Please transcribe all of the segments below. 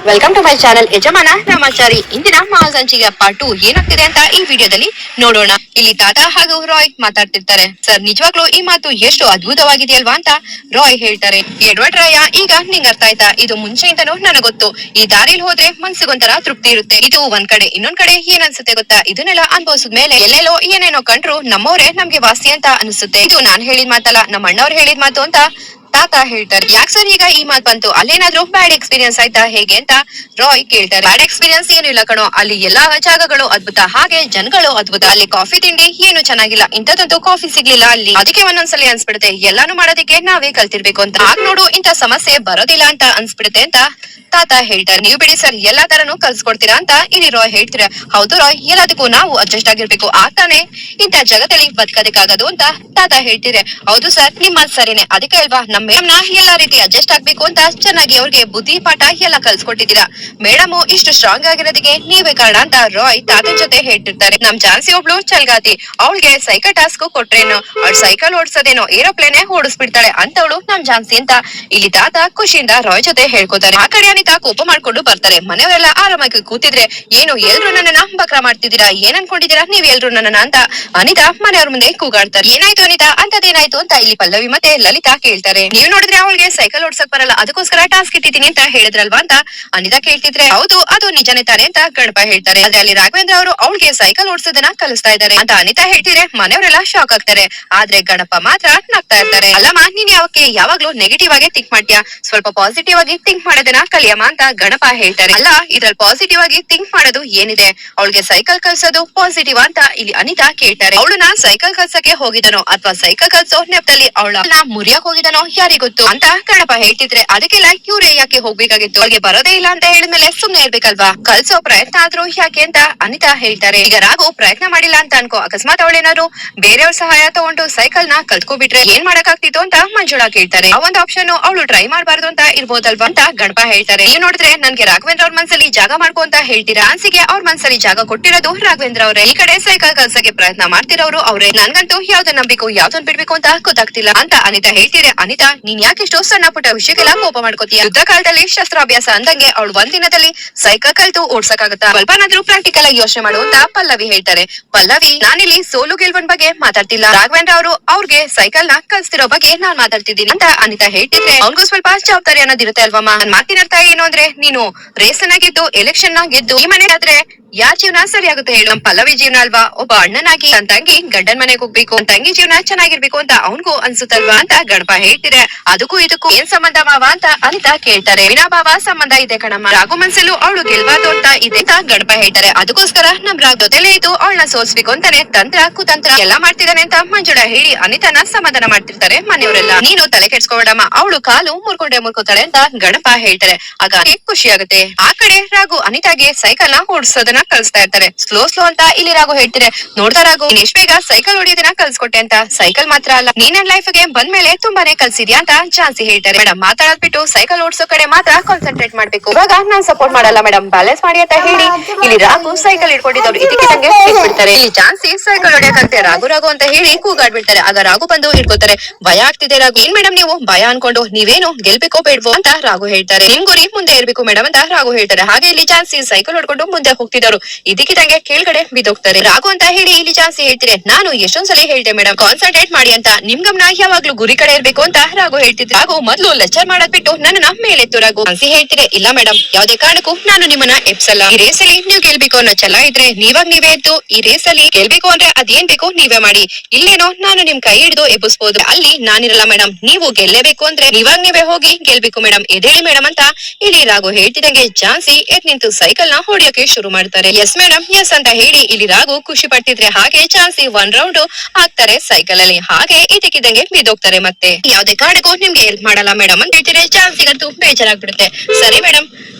Welcome to my channel ಯಜಮಾನ ರಾಮಾಚಾರಿ. ಇಂದಿನ ಮಹಾಸಂಚಿಕೆ part 2 ಏನಾಗ್ತಿದೆ ಅಂತ ಈ ವಿಡಿಯೋದಲ್ಲಿ ನೋಡೋಣ. ಇಲ್ಲಿ ತಾತ ಹಾಗೂ ರಾಯ್ ಮಾತಾಡ್ತಿರ್ತಾರೆ. ಸರ್, ನಿಜವಾಗ್ಲೂ ಈ ಮಾತು ಎಷ್ಟು ಅದ್ಭುತವಾಗಿದೆಯಲ್ವಾ ಅಂತ ರಾಯ್ ಹೇಳ್ತಾರೆ. ಎಡ್ವರ್ಡ್ ರಾಯ, ಈಗ ನಿಂಗ್ ಅರ್ಥ ಆಯ್ತಾ? ಇದು ಮುಂಚೆಯಿಂದನೂ ನನಗೊತ್ತು. ಈ ದಾರಿಲಿ ಹೋದ್ರೆ ಮನ್ಸಿಗೊಂಥರ ತೃಪ್ತಿ ಇರುತ್ತೆ. ಇದು ಒಂದ್ ಕಡೆ. ಇನ್ನೊಂದ್ ಕಡೆ ಏನ್ ಅನ್ಸುತ್ತೆ ಗೊತ್ತಾ? ಇದನ್ನೆಲ್ಲ ಅನ್ಭವಿಸಿದ್ಮೇಲೆ ಎಲ್ಲೆಲ್ಲೋ ಏನೇನೋ ಕಂಡ್ರು ನಮ್ಮವ್ರೆ ನಮ್ಗೆ ವಾಸಿ ಅಂತ ಅನ್ಸುತ್ತೆ. ಇದು ನಾನ್ ಹೇಳಿದ ಮಾತಲ್ಲ, ನಮ್ಮ ಅಣ್ಣವ್ರು ಹೇಳಿದ ಮಾತು ಅಂತ ತಾತ ಹೇಳ್ತಾರೆ. ಯಾಕೆ ಸರ್ ಈಗ ಈ ಮಾತು ಬಂತು? ಅಲ್ಲೇನಾದ್ರೂ ಬ್ಯಾಡ್ ಎಕ್ಸ್ಪೀರಿಯನ್ಸ್ ಆಯ್ತಾ ಹೇಗೆ ಅಂತ ರಾಯ್ ಕೇಳ್ತಾರೆ. ಬ್ಯಾಡ್ ಎಕ್ಸ್ಪೀರಿಯನ್ಸ್ ಏನು ಇಲ್ಲ ಕಣೋ, ಅಲ್ಲಿ ಎಲ್ಲಾ ಜಾಗಗಳು ಅದ್ಭುತ, ಹಾಗೆ ಜನಗಳು ಅದ್ಭುತ. ಅಲ್ಲಿ ಕಾಫಿ ತಿಂಡಿ ಏನು ಚೆನ್ನಾಗಿಲ್ಲ, ಇಂಥದಂತೂ ಕಾಫಿ ಸಿಗ್ಲಿಲ್ಲ ಅಲ್ಲಿ. ಅದಕ್ಕೆ ಒಂದೊಂದ್ಸಲಿ ಅನ್ಸ್ಬಿಡುತ್ತೆ ಎಲ್ಲಾನು ಮಾಡೋದಕ್ಕೆ ನಾವೇ ಕಲ್ತಿರ್ಬೇಕು ಅಂತ. ಆಗ ನೋಡು ಇಂಥ ಸಮಸ್ಯೆ ಬರೋದಿಲ್ಲ ಅಂತ ಅನ್ಸ್ಬಿಡುತ್ತೆ ಅಂತ ತಾತ ಹೇಳ್ತಾರೆ. ನೀವು ಬಿಡಿ ಸರ್, ಎಲ್ಲಾ ತರನು ಕಲ್ಸ್ಕೊಡ್ತೀರಾ ಅಂತ ಇಲ್ಲಿ ರಾಯ್ ಹೇಳ್ತೀರಾ. ಹೌದು ರಾಯ್, ಎಲ್ಲದಕ್ಕೂ ನಾವು ಅಡ್ಜಸ್ಟ್ ಆಗಿರ್ಬೇಕು, ಆಗ್ತಾನೆ ಇಂಥ ಜಗತ್ತಲ್ಲಿ ಬದುಕೋದಕ್ಕಾಗೋದು ಅಂತ ತಾತ ಹೇಳ್ತೀರಿ. ಹೌದು ಸರ್, ನಿಮ್ಮ ಸರಿನೇ. ಅದಕ್ಕೆ ಅಲ್ವಾ ನಮ್ಮ ಮೇಡಮ್ನ ಎಲ್ಲಾ ರೀತಿ ಅಡ್ಜಸ್ಟ್ ಆಗ್ಬೇಕು ಅಂತ ಚೆನ್ನಾಗಿ ಅವ್ರಿಗೆ ಬುದ್ಧಿ ಪಾಠ ಎಲ್ಲ ಕಲ್ಸ್ಕೊಟ್ಟಿದ್ದೀರಾ. ಮೇಡಮ್ ಇಷ್ಟು ಸ್ಟ್ರಾಂಗ್ ಆಗಿರೋದಕ್ಕೆ ನೀವೇ ಕಾರಣ ಅಂತ ರಾಯ್ ತಾತನ ಜೊತೆ ಹೇಳ್ತಿರ್ತಾರೆ. ನಮ್ ಜಾನ್ಸಿ ಒಬ್ಳು ಚಲ್ಗಾತಿ, ಅವಳಿಗೆ ಸೈಕಲ್ ಟಾಸ್ಕ್ ಕೊಟ್ರೇನೋ, ಅವಳು ಸೈಕಲ್ ಓಡಿಸೋದೇನೋ ಏರೋಪ್ಲೇನೆ ಓಡಿಸ್ಬಿಡ್ತಾಳೆ ಅಂತವಳು ನಮ್ ಜಾನ್ಸಿ ಅಂತ ಇಲ್ಲಿ ತಾತ ಖುಷಿಯಿಂದ ರಾಯ್ ಜೊತೆ ಹೇಳ್ಕೊತಾರೆ. ಆ ಕಡೆ ಅನಿತಾ ಕೋಪ ಮಾಡ್ಕೊಂಡು ಬರ್ತಾರೆ. ಮನೆಯವರೆಲ್ಲ ಆರಾಮಾಗಿ ಕೂತಿದ್ರೆ ಏನು ಎಲ್ರು ನನ್ನನ್ನ ಬಕ್ರ ಮಾಡ್ತಿದ್ದೀರಾ, ಏನ್ ಅನ್ಕೊಂಡಿದ್ದೀರಾ ನೀವ್ ಎಲ್ರು ನನ್ನನ್ನ ಅಂತ ಅನಿತಾ ಮನೆಯವ್ರ ಮುಂದೆ ಕೂಗಾಡ್ತಾರೆ. ಏನಾಯ್ತು ಅನಿತಾ, ಅಂತದೇನಾಯ್ತು ಅಂತ ಇಲ್ಲಿ ಪಲ್ಲವಿ ಮತ್ತೆ ಲಲಿತಾ ಕೇಳ್ತಾರೆ. ನೀವ್ ನೋಡಿದ್ರೆ ಅವಳಿಗೆ ಸೈಕಲ್ ಓಡ್ಸಕ್ ಬರಲ್ಲ, ಅದಕ್ಕೋಸ್ಕರ ಟಾಸ್ಕ್ ಇಟ್ಟಿದ್ದೀನಿ ಅಂತ ಹೇಳಿದ್ರಲ್ವಾ ಅಂತ ಅನಿತಾ ಕೇಳ್ತಿದ್ರೆ, ಹೌದು ಅದು ನಿಜನೇ ತಾನೆ ಅಂತ ಗಣಪ ಹೇಳ್ತಾರೆ. ಆದ್ರೆ ಅಲ್ಲಿ ರಾಘವೇಂದ್ರ ಅವರು ಅವಳಿಗೆ ಸೈಕಲ್ ಓಡಿಸೋದನ್ನ ಕಲಿಸ್ತಾ ಇದ್ದಾರೆ ಅಂತ ಅನಿತಾ ಹೇಳ್ತಿದ್ರೆ ಮನೆಯವರೆಲ್ಲ ಶಾಕ್ ಆಗ್ತಾರೆ. ಆದ್ರೆ ಗಣಪ ಮಾತ್ರ ನಗ್ತಾ ಇರ್ತಾರೆ. ಅಲ್ಲಮ್ಮ, ನೀನ್ ಯಾವಾಗ್ಲೂ ನೆಗೆಟಿವ್ ಆಗಿ ಥಿಂಕ್ ಮಾಡ್ತೀಯಾ, ಸ್ವಲ್ಪ ಪಾಸಿಟಿವ್ ಆಗಿ ಥಿಂಕ್ ಮಾಡೋದನ್ನ ಕಲಿಯಮ್ಮ ಅಂತ ಗಣಪ ಹೇಳ್ತಾರೆ. ಅಲ್ಲ, ಇದ್ರಲ್ಲಿ ಪಾಸಿಟಿವ್ ಆಗಿ ಥಿಂಕ್ ಮಾಡೋದು ಏನಿದೆ? ಅವಳಿಗೆ ಸೈಕಲ್ ಕಲ್ಸೋದು ಪಾಸಿಟಿವ್ ಅಂತ ಇಲ್ಲಿ ಅನಿತಾ ಕೇಳ್ತಾರೆ. ಅವಳನ್ನ ಸೈಕಲ್ ಕಲ್ಸಕ್ಕೆ ಹೋಗಿದನೋ ಅಥವಾ ಸೈಕಲ್ ಕಲ್ಸೋ ನೆಪದಲ್ಲಿ ಅವಳನ್ನ ಮುರಿಯಕ್ ಹೋಗಿದನೋ ಯಾರಿಗೊತ್ತು ಅಂತ ಗಣಪ ಹೇಳ್ತಿದ್ರೆ, ಅದಕ್ಕೆಲ್ಲ ಇವ್ರೇ ಯಾಕೆ ಹೋಗ್ಬೇಕಾಗಿತ್ತು? ಅವಳಿಗೆ ಬರೋದೇ ಇಲ್ಲ ಅಂತ ಹೇಳಿದ್ಮೇಲೆ ಸುಮ್ನೆ ಇರ್ಬೇಕಲ್ವಾ? ಕಲ್ಸೋ ಪ್ರಯತ್ನ ಆದ್ರೂ ಯಾಕೆ ಅಂತ ಅನಿತಾ ಹೇಳ್ತಾರೆ. ಈಗ ರಾಘು ಪ್ರಯತ್ನ ಮಾಡಿಲ್ಲ ಅಂತ ಅನ್ಕೋ, ಅಕಸ್ಮಾತ್ ಅವಳೇನಾದ್ರು ಬೇರೆಯವ್ರ ಸಹಾಯ ತಗೊಂಡು ಸೈಕಲ್ ನ ಕಲ್ತ್ಕೊಬಿಟ್ರೆ ಏನ್ ಮಾಡಕ್ಕಾಗ್ತಿತ್ತು ಅಂತ ಮಂಜುಳಾ ಕೇಳ್ತಾರೆ. ಆ ಒಂದು ಆಪ್ಷನ್ ಅವಳು ಟ್ರೈ ಮಾಡ್ಬಾರ್ದು ಅಂತ ಇರ್ಬೋದಲ್ವಾ ಅಂತ ಗಣಪ ಹೇಳ್ತಾರೆ. ನೀವ್ ನೋಡಿದ್ರೆ ನನ್ಗೆ ರಾಘವೇಂದ್ರ ಅವ್ರ ಮನ್ಸಲ್ಲಿ ಜಾಗ ಮಾಡ್ಕೊ ಅಂತ ಹೇಳ್ತೀರಾ, ಅನ್ಸಿಗೆ ಅವ್ರ ಮನ್ಸಲ್ಲಿ ಜಾಗ ಕೊಟ್ಟಿರೋದು ರಾಘವೇಂದ್ರ ಅವರೇ. ಈ ಕಡೆ ಸೈಕಲ್ ಕಲ್ಸಕ್ಕೆ ಪ್ರಯತ್ನ ಮಾಡ್ತಿರೋರು ಅವ್ರೆ. ನನ್ಗಂತೂ ಯಾವ್ದನ್ನ ನಂಬಿಕೋ ಯಾವ್ದನ್ ಬಿಡ್ಬೇಕು ಅಂತ ಗೊತ್ತಾಗ್ತಿಲ್ಲ ಅಂತ ಅನಿತಾ ಹೇಳ್ತೀರಿ. ಅನಿತಾ, ನೀನ್ ಯಾಕೆಷ್ಟು ಸಣ್ಣ ಪುಟ್ಟ ವಿಷಯಕ್ಕೆಲ್ಲ ಕೋಪ ಮಾಡ್ಕೋತೀಯ? ಯುದ್ಧ ಕಾಲದಲ್ಲಿ ಶಸ್ತ್ರಾಭ್ಯಾಸ ಅಂದಂಗೆ ಅವಳು ಒಂದಿನದಲ್ಲಿ ಸೈಕಲ್ ಕಲ್ತು ಓಡ್ಸಕ್ಕಾಗತ್ತಾ? ಸ್ವಲ್ಪನಾದ್ರೂ ಪ್ರಾಕ್ಟಿಕಲ್ ಆಗಿ ಯೋಚನೆ ಮಾಡು ಅಂತ ಪಲ್ಲವಿ ಹೇಳ್ತಾರೆ. ಪಲ್ಲವಿ, ನಾನಿಲ್ಲಿ ಸೋಲು ಗೆಲ್ವನ್ ಬಗ್ಗೆ ಮಾತಾಡ್ತಿಲ್ಲ, ರಾಘವೇಂದ್ರ ಅವರು ಅವ್ರಿಗೆ ಸೈಕಲ್ ನ ಕಲ್ಸ್ತಿರೋ ಬಗ್ಗೆ ನಾನ್ ಮಾತಾಡ್ತಿದ್ದೀನಿ ಅಂತ ಅನಿತಾ ಹೇಳ್ತಿದ್ರೆ, ಅವ್ನಿಗೂ ಸ್ವಲ್ಪ ಜವಾಬ್ದಾರಿ ಅನ್ನೋದಿರುತ್ತೆ ಅಲ್ವಮ್ಮ. ನನ್ ಮಾತಿನ ಅರ್ಥ ಏನು ಅಂದ್ರೆ, ನೀನು ರೇಸ್ ಅನ್ನ ಗೆದ್ದು ಎಲೆಕ್ಷನ್ ನ ಗೆದ್ದು ಈ ಮನೆ ಆದ್ರೆ ಯಾರ್ ಜೀವನ ಸರಿಯಾಗುತ್ತೆ ಹೇಳು? ನಮ್ ಪಲ್ಲವಿ ಜೀವನ ಅಲ್ವಾ? ಒಬ್ಬ ಅಣ್ಣನಾಗಿ ತನ್ ತಂಗಿ ಗಂಡನ್ ಮನೆಗ್ ಹೋಗ್ಬೇಕು, ತನ್ ತಂಗಿ ಜೀವನ ಚೆನ್ನಾಗಿರ್ಬೇಕು ಅಂತ ಅವನ್ಗೂ ಅನ್ಸುತ್ತಲ್ವಾ ಅಂತ ಗಣಪ ಹೇಳ್ತಿದ್ರೆ, ಅದಕ್ಕೂ ಇದಕ್ಕೂ ಏನ್ ಸಂಬಂಧ ಮಾವ ಅಂತ ಅನಿತಾ ಕೇಳ್ತಾರೆ. ವಿನಾಭಾವ ಸಂಬಂಧ ಇದೆ ಕಣಮ್ಮ, ರಾಘು ಮನ್ಸಲ್ಲೂ ಅವಳು ಗೆಲ್ಬಾರ್ದು ಅಂತ ಇದೆ ಅಂತ ಗಣಪ ಹೇಳ್ತಾರೆ. ಅದಕ್ಕೋಸ್ಕರ ನಮ್ ರಾಘು ಜೊತೆಲೇ ಇದ್ದು ಅವಳನ್ನ ಸೋಲ್ಸ್ಬೇಕು ಅಂತಾನೆ ತಂತ್ರ ಕುತಂತ್ರ ಎಲ್ಲಾ ಮಾಡ್ತಿದ್ದಾನೆ ಅಂತ ಮಂಜುಳಾ ಹೇಳಿ ಅನಿತಾನ ಸಮಾಧಾನ ಮಾಡ್ತಿರ್ತಾರೆ ಮನೆಯವರೆಲ್ಲ. ನೀನು ತಲೆ ಕೆಡ್ಸ್ಕೊಬೇಡಮ್ಮ, ಅವಳು ಕಾಲು ಮುರ್ಕೋತಾಳೆ ಅಂತ ಗಣಪ ಹೇಳ್ತಾರೆ. ಆಗ ಖುಷಿ ಆಗುತ್ತೆ. ಆ ಕಡೆ ರಾಘು ಅನಿತಾಗೆ ಸೈಕಲ್ ನ ಓಡಿಸೋದನ್ನ ಕಲಿಸ್ತಾ ಇರ್ತಾರೆ. ಸ್ಲೋ ಅಂತ ಇಲ್ಲಿ ರಾಘು ಹೇಳ್ತಿದ್ರೆ, ನೋಡ್ತಾ ರಾಘು, ನೀನ್ ಎಷ್ಟ್ ಬೇಗ ಸೈಕಲ್ ಹೊಡಿಯೋದನ್ನ ಕಲ್ಸ್ಕೊಟ್ಟೆ ಅಂತ. ಸೈಕಲ್ ಮಾತ್ರ ಅಲ್ಲ, ನೀನ್ ನನ್ ಲೈಫ್ ಗೆ ಬಂದ್ಮೇಲೆ ತುಂಬಾನೇ ಕಲ್ಸಿದ್ಯಾ ಅಂತ ಚಾನ್ಸಿ ಹೇಳ್ತಾರೆ. ಮೇಡಮ್, ಮಾತಾಡೋದ್ ಬಿಟ್ಟು ಸೈಕಲ್ ಓಡಿಸೋ ಕಡೆ ಮಾತ್ರ ಕಾನ್ಸಂಟ್ರೇಟ್ ಮಾಡ್ಬೇಕು. ಇವಾಗ ನಾನ್ ಸಪೋರ್ಟ್ ಮಾಡಲ್ಲ ಮೇಡಮ್, ಬ್ಯಾಲೆನ್ಸ್ ಮಾಡಿ ಅಂತ ಹೇಳಿ ಇಲ್ಲಿ ರಾಘು ಸೈಕಲ್ ಇಟ್ಕೊಂಡಿದ್ದವ್ರು ಇದಕ್ಕೆ ನಂಗೆ ಬಿಡ್ತಾರೆ. ಇಲ್ಲಿ ಚಾನ್ಸಿ ಸೈಕಲ್ ಹೊಡಿಯಕಂತೆ ರಾಘು ಅಂತ ಹೇಳಿ ಕೂಗಾಡ್ಬಿಡ್ತಾರೆ. ಆಗ ರಾಘು ಬಂದು ಇಟ್ಕೋತಾರೆ. ಭಯ ಆಗ್ತಿದೆ ರಾಘು. ಏನ್ ಮೇಡಮ್ ನೀವು ಭಯ ಅನ್ಕೊಂಡು ನೀವೇನು ಗೆಲ್ಬೇಕೋ ಬೇಡ್ವೋ ಅಂತ ರಾಘು ಹೇಳ್ತಾರೆ. ನಿಮ್ ಗುರಿ ಮುಂದೆ ಇರ್ಬೇಕು ಮೇಡಮ್ ಅಂತ ರಾಘು ಹೇಳ್ತಾರೆ. ಹಾಗೆ ಇಲ್ಲಿ ಚಾನ್ಸಿ ಸೈಕಲ್ ಹೊಡ್ಕೊಂಡು ಮುಂದೆ ಹೋಗ್ತಿದ್ರು ಇದಕ್ಕಿದಂಗೆ ಕೆಳಗಡೆ ಬಿದ್ದೋಗ್ತಾರೆ. ರಾಘು ಅಂತ ಹೇಳಿ ಇಲ್ಲಿ ಚಾನ್ಸಿ ಹೇಳ್ತಿದ್ರೆ, ನಾನು ಎಷ್ಟೊಂದ್ಸಲಿ ಹೇಳ್ದೆ ಮೇಡಮ್ ಕಾನ್ಸಂಟ್ರೇಟ್ ಮಾಡಿ ಅಂತ, ನಿಮ್ ಗಮನ ಯಾವಾಗ್ಲೂ ಗುರಿ ಕಡೆ ಇರ್ಬೇಕು ಅಂತ ರಾಘು ಹೇಳ್ತಿದ್ರೆ, ರಾಘು ಮೊದ್ಲು ಲೆಕ್ಚರ್ ಮಾಡೋದ್ ಬಿಟ್ಟು ನನ್ನ ಮೇಲೆತ್ತು ರಾಘು. ಚಾನ್ಸಿ ಹೇಳ್ತಿದ್ರೆ, ಇಲ್ಲ ಮೇಡಮ್, ಯಾವ್ದೇ ಕಾರಣಕ್ಕೂ ನಾನು ನಿಮ್ಮನ್ನ ಎಪ್ಸಲ್ಲ. ಈ ರೇಸ್ ಅಲ್ಲಿ ನೀವು ಗೆಲ್ಬೇಕು ಅನ್ನೋ ಛಲ ಇದ್ರೆ ನೀವಾಗ ನೀವೇ ಎದ್ದು ಈ ರೇಸ್ ಅಲ್ಲಿ ಗೆಲ್ಬೇಕು ಅಂದ್ರೆ ಅದೇನ್ ಬೇಕು ನೀವೇ ಮಾಡಿ. ಇಲ್ಲೇನೋ ನಾನು ನಿಮ್ ಕೈ ಹಿಡಿದು ಎಬ್ಬಿಸಬಹುದು, ಅಲ್ಲಿ ನಾನಿರಲ್ಲ ಮೇಡಮ್. ನೀವು ಗೆಲ್ಲೇಬೇಕು ಅಂದ್ರೆ ನೀವಾಗ ನೀವೇ ಹೋಗಿ ಗೆಲ್ಬೇಕು ಮೇಡಮ್, ಎದೇಳಿ ಮೇಡಮ್ ಅಂತ ಇಲ್ಲಿ ರಾಘು ಹೇಳ್ತಿದಂಗೆ ಚಾನ್ಸಿ ಎದ್ ನಿಂತು ಸೈಕಲ್ ನ ಹೊಡಿಯೋಕೆ ಶುರು ಮಾಡ್ತಾರೆ. ಎಸ್ ಮೇಡಮ್, ಎಸ್ ಅಂತ ಹೇಳಿ ಇಲ್ಲಿ ರಾಘು ಖುಷಿ ಪಡ್ತಿದ್ರೆ, ಹಾಗೆ ಚಾನ್ಸಿ 1 ರೌಂಡ್ ಹಾಕ್ತಾರೆ ಸೈಕಲ್ ಅಲ್ಲಿ. ಹಾಗೆ ಇದಕ್ಕಿದಂಗೆ ಬಿದ್ದೋಗ್ತಾರೆ. ಮತ್ತೆ ಯಾವ್ದೇ ಕಾರಣಕ್ಕೂ ನಿಮ್ಗೆ ಹೆಲ್ಪ್ ಮಾಡಲ್ಲ ಮೇಡಮ್ ಅಂತ ಹೇಳ್ತಿದ್ರೆ ಚಾನ್ಸಿಗಂತೂ ಬೇಜಾರಾಗ್ಬಿಡುತ್ತೆ. ಸರಿ ಮೇಡಮ್,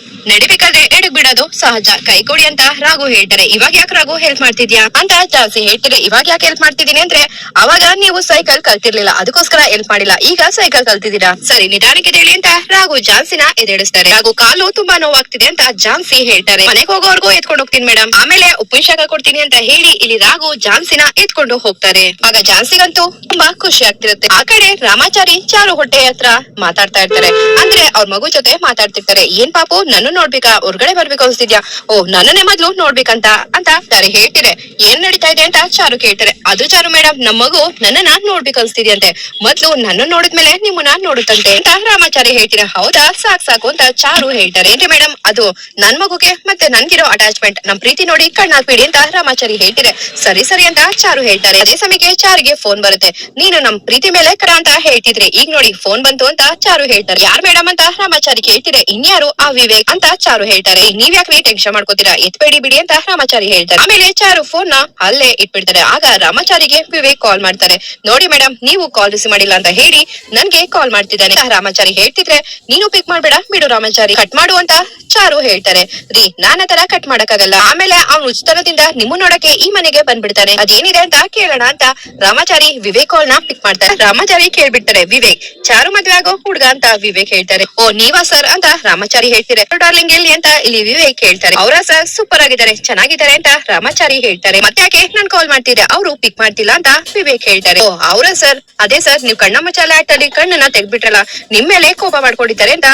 ನಡಿಬೇಕಾದ್ರೆ ಎಡಗ್ ಬಿಡೋದು ಸಹಜ, ಕೈ ಕೊಡಿ ಅಂತ ರಾಘು ಹೇಳ್ತಾರೆ. ಇವಾಗ ಯಾಕೆ ರಾಘು ಹೆಲ್ಪ್ ಮಾಡ್ತಿದ್ಯಾ ಅಂತ ಝಾನ್ಸಿ ಹೇಳ್ತಾರೆ. ಇವಾಗ ಯಾಕೆ ಹೆಲ್ಪ್ ಮಾಡ್ತಿದೀನಿ ಅಂದ್ರೆ ಅವಾಗ ನೀವು ಸೈಕಲ್ ಕಲ್ತಿರ್ಲಿಲ್ಲ, ಅದಕ್ಕೋಸ್ಕರ ಹೆಲ್ಪ್ ಮಾಡಿಲ್ಲ. ಈಗ ಸೈಕಲ್ ಕಲ್ತಿದ್ದೀರಾ, ಸರಿ ನಿಧಾನಕ್ಕೆ ಹೇಳಿ ಅಂತ ರಾಘು ಝಾನ್ಸಿನ ಎದ್ದೇಳಿಸ್ತಾರೆ. ಹಾಗೂ ಕಾಲು ತುಂಬಾ ನೋವಾಗ್ತಿದೆ ಅಂತ ಝಾನ್ಸಿ ಹೇಳ್ತಾರೆ. ಮನೆಗೆ ಹೋಗೋವರೆಗೂ ಎತ್ಕೊಂಡು ಹೋಗ್ತೀನಿ ಮೇಡಮ್, ಆಮೇಲೆ ಉಪ್ಪಿನ ಶಾಖ ಕೊಡ್ತೀನಿ ಅಂತ ಹೇಳಿ ಇಲ್ಲಿ ರಾಘು ಝಾನ್ಸಿನ ಎತ್ಕೊಂಡು ಹೋಗ್ತಾರೆ. ಆಗ ಝಾನ್ಸಿಗಂತೂ ತುಂಬಾ ಖುಷಿ ಆಗ್ತಿರುತ್ತೆ. ಆ ಕಡೆ ರಾಮಾಚಾರಿ ಚಾರು ಹೊಟ್ಟೆ ಹತ್ರ ಮಾತಾಡ್ತಾ ಇರ್ತಾರೆ. ಅಂದ್ರೆ ಅವ್ರ ಮಗು ಜೊತೆ ಮಾತಾಡ್ತಿರ್ತಾರೆ. ಏನ್ ಪಾಪು ನನ್ನ ನೋಡ್ಬೇಕಾ, ಹೊರ್ಗಡೆ ಬರ್ಬೇಕು ಅನ್ಸ್ತಿದ್ಯಾ? ಓ ನನ್ನನ್ನೇ ಮೊದ್ಲು ನೋಡ್ಬೇಕಂತ ಅಂತ ತಾರೆ ಹೇಳ್ತಿರೆ. ಏನ್ ನಡೀತಾ ಇದೆ ಅಂತ ಚಾರು ಕೇಳ್ತಾರೆ. ಅದು ಚಾರು ಮೇಡಮ್, ನಮ್ ಮಗು ನನ್ನನ್ನ ನೋಡ್ಬೇಕು ಅನ್ಸ್ತಿದ್ಯಂತೆ, ಮೊದ್ಲು ನನ್ನ ನೋಡಿದ್ಮೇಲೆ ನಿಮ್ಮನ್ನ ನೋಡುತ್ತಂತೆ ಅಂತ ರಾಮಾಚಾರಿ ಹೇಳ್ತೀರಾ. ಹೌದಾ, ಸಾಕು ಅಂತ ಚಾರು ಹೇಳ್ತಾರೆ. ಏನ್ರಿ ಮೇಡಮ್, ಅದು ನನ್ ಮಗುಗೆ ಮತ್ತೆ ನನ್ಗಿರೋ ಅಟ್ಯಾಚ್ಮೆಂಟ್, ನಮ್ ಪ್ರೀತಿ ನೋಡಿ ಕಣ್ಣಾಕ್ಬೇಡಿ ಅಂತ ರಾಮಾಚಾರಿ ಹೇಳ್ತಿರೆ. ಸರಿ ಅಂತ ಚಾರು ಹೇಳ್ತಾರೆ. ಅದೇ ಸಮಯಕ್ಕೆ ಚಾರಿಗೆ ಫೋನ್ ಬರುತ್ತೆ. ನೀನು ನಮ್ ಪ್ರೀತಿ ಮೇಲೆ ಕರ ಅಂತ ಹೇಳ್ತಿದ್ರೆ, ಈಗ ನೋಡಿ ಫೋನ್ ಬಂತು ಅಂತ ಚಾರು ಹೇಳ್ತಾರೆ. ಯಾರ್ ಮೇಡಮ್ ಅಂತ ರಾಮಾಚಾರಿ ಕೇಳ್ತಿದ್ರೆ, ಇನ್ಯಾರು ಆ ವಿವೇಕ್ ಅಂತ ಚಾರು ಹೇಳ್ತಾರೆ. ನೀವ್ ಯಾಕ್ರಿ ಟೆನ್ಷನ್ ಮಾಡ್ಕೋತೀರಾ, ಎತ್ಬೇಡಿ ಬಿಡಿ ಅಂತ ರಾಮಾಚಾರಿ ಹೇಳ್ತಾರೆ. ಆಮೇಲೆ ಚಾರು ಫೋನ್ ನ ಅಲ್ಲೇ ಇಟ್ಬಿಡ್ತಾರೆ. ಆಗ ರಾಮಾಚಾರಿಗೆ ವಿವೇಕ್ ಕಾಲ್ ಮಾಡ್ತಾರೆ. ನೋಡಿ ಮೇಡಮ್, ನೀವು ಕಾಲ್ ರಿಸೀವ್ ಮಾಡಿಲ್ಲ ಅಂತ ಹೇಳಿ ನನ್ಗೆ ಕಾಲ್ ಮಾಡ್ತಿದ್ದಾನೆ. ರಾಮಾಚಾರಿ ಹೇಳ್ತಿದ್ರೆ, ನೀನು ಪಿಕ್ ಮಾಡ್ಬೇಡ ಬಿಡು ರಾಮಾಚಾರಿ, ಕಟ್ ಮಾಡು ಅಂತ ಚಾರು ಹೇಳ್ತಾರೆ. ರೀ, ನಾನ್ ಆತರ ಕಟ್ ಮಾಡಕ್ಕಾಗಲ್ಲ, ಆಮೇಲೆ ಅವ್ನು ಉಚಿತನದಿಂದ ನಿಮ್ಮ ನೋಡಕ್ಕೆ ಈ ಮನೆಗೆ ಬಂದ್ಬಿಡ್ತಾನೆ, ಅದೇನಿದೆ ಅಂತ ಕೇಳೋಣ ಅಂತ ರಾಮಾಚಾರಿ ವಿವೇಕ್ ಕಾಲ್ ನ ಪಿಕ್ ಮಾಡ್ತಾರೆ. ರಾಮಾಚಾರಿ ಕೇಳ್ಬಿಡ್ತಾರೆ, ವಿವೇಕ್ ಚಾರು ಮದ್ವೆ ಆಗೋ ಹುಡ್ಗ ಅಂತ ವಿವೇಕ್ ಹೇಳ್ತಾರೆ. ಓ ನೀವಾ ಸರ್ ಅಂತ ರಾಮಾಚಾರಿ ಹೇಳ್ತಾರೆ. ಡಾರ್ಲಿಂಗ್ ಎಲ್ಲಿ ಅಂತ ಇಲ್ಲಿ ವಿವೇಕ್ ಹೇಳ್ತಾರೆ. ಅವರ ಸರ್ ಸೂಪರ್ ಆಗಿದ್ದಾರೆ, ಚೆನ್ನಾಗಿದ್ದಾರೆ ಅಂತ ರಾಮಾಚಾರಿ ಹೇಳ್ತಾರೆ. ಮತ್ತೆ ಯಾಕೆ ನಾನ್ ಕಾಲ್ ಮಾಡ್ತಿದ್ದೆ, ಅವರು ಪಿಕ್ ಮಾಡ್ತಿಲ್ಲ ಅಂತ ವಿವೇಕ್ ಹೇಳ್ತಾರೆ. ಓ ಅವರ ಸರ್, ಅದೇ ಸರ್ ನೀವು ಕಣ್ಣ ಮುಚ್ಚಾಲೆ ಆಟಲ್ಲಿ ಕಣ್ಣನ್ನ ತೆಗ್ದ್ಬಿಟ್ರಲ್ಲ, ನಿಮ್ ಮೇಲೆ ಕೋಪ ಮಾಡ್ಕೊಂಡಿದ್ದಾರೆ ಅಂತ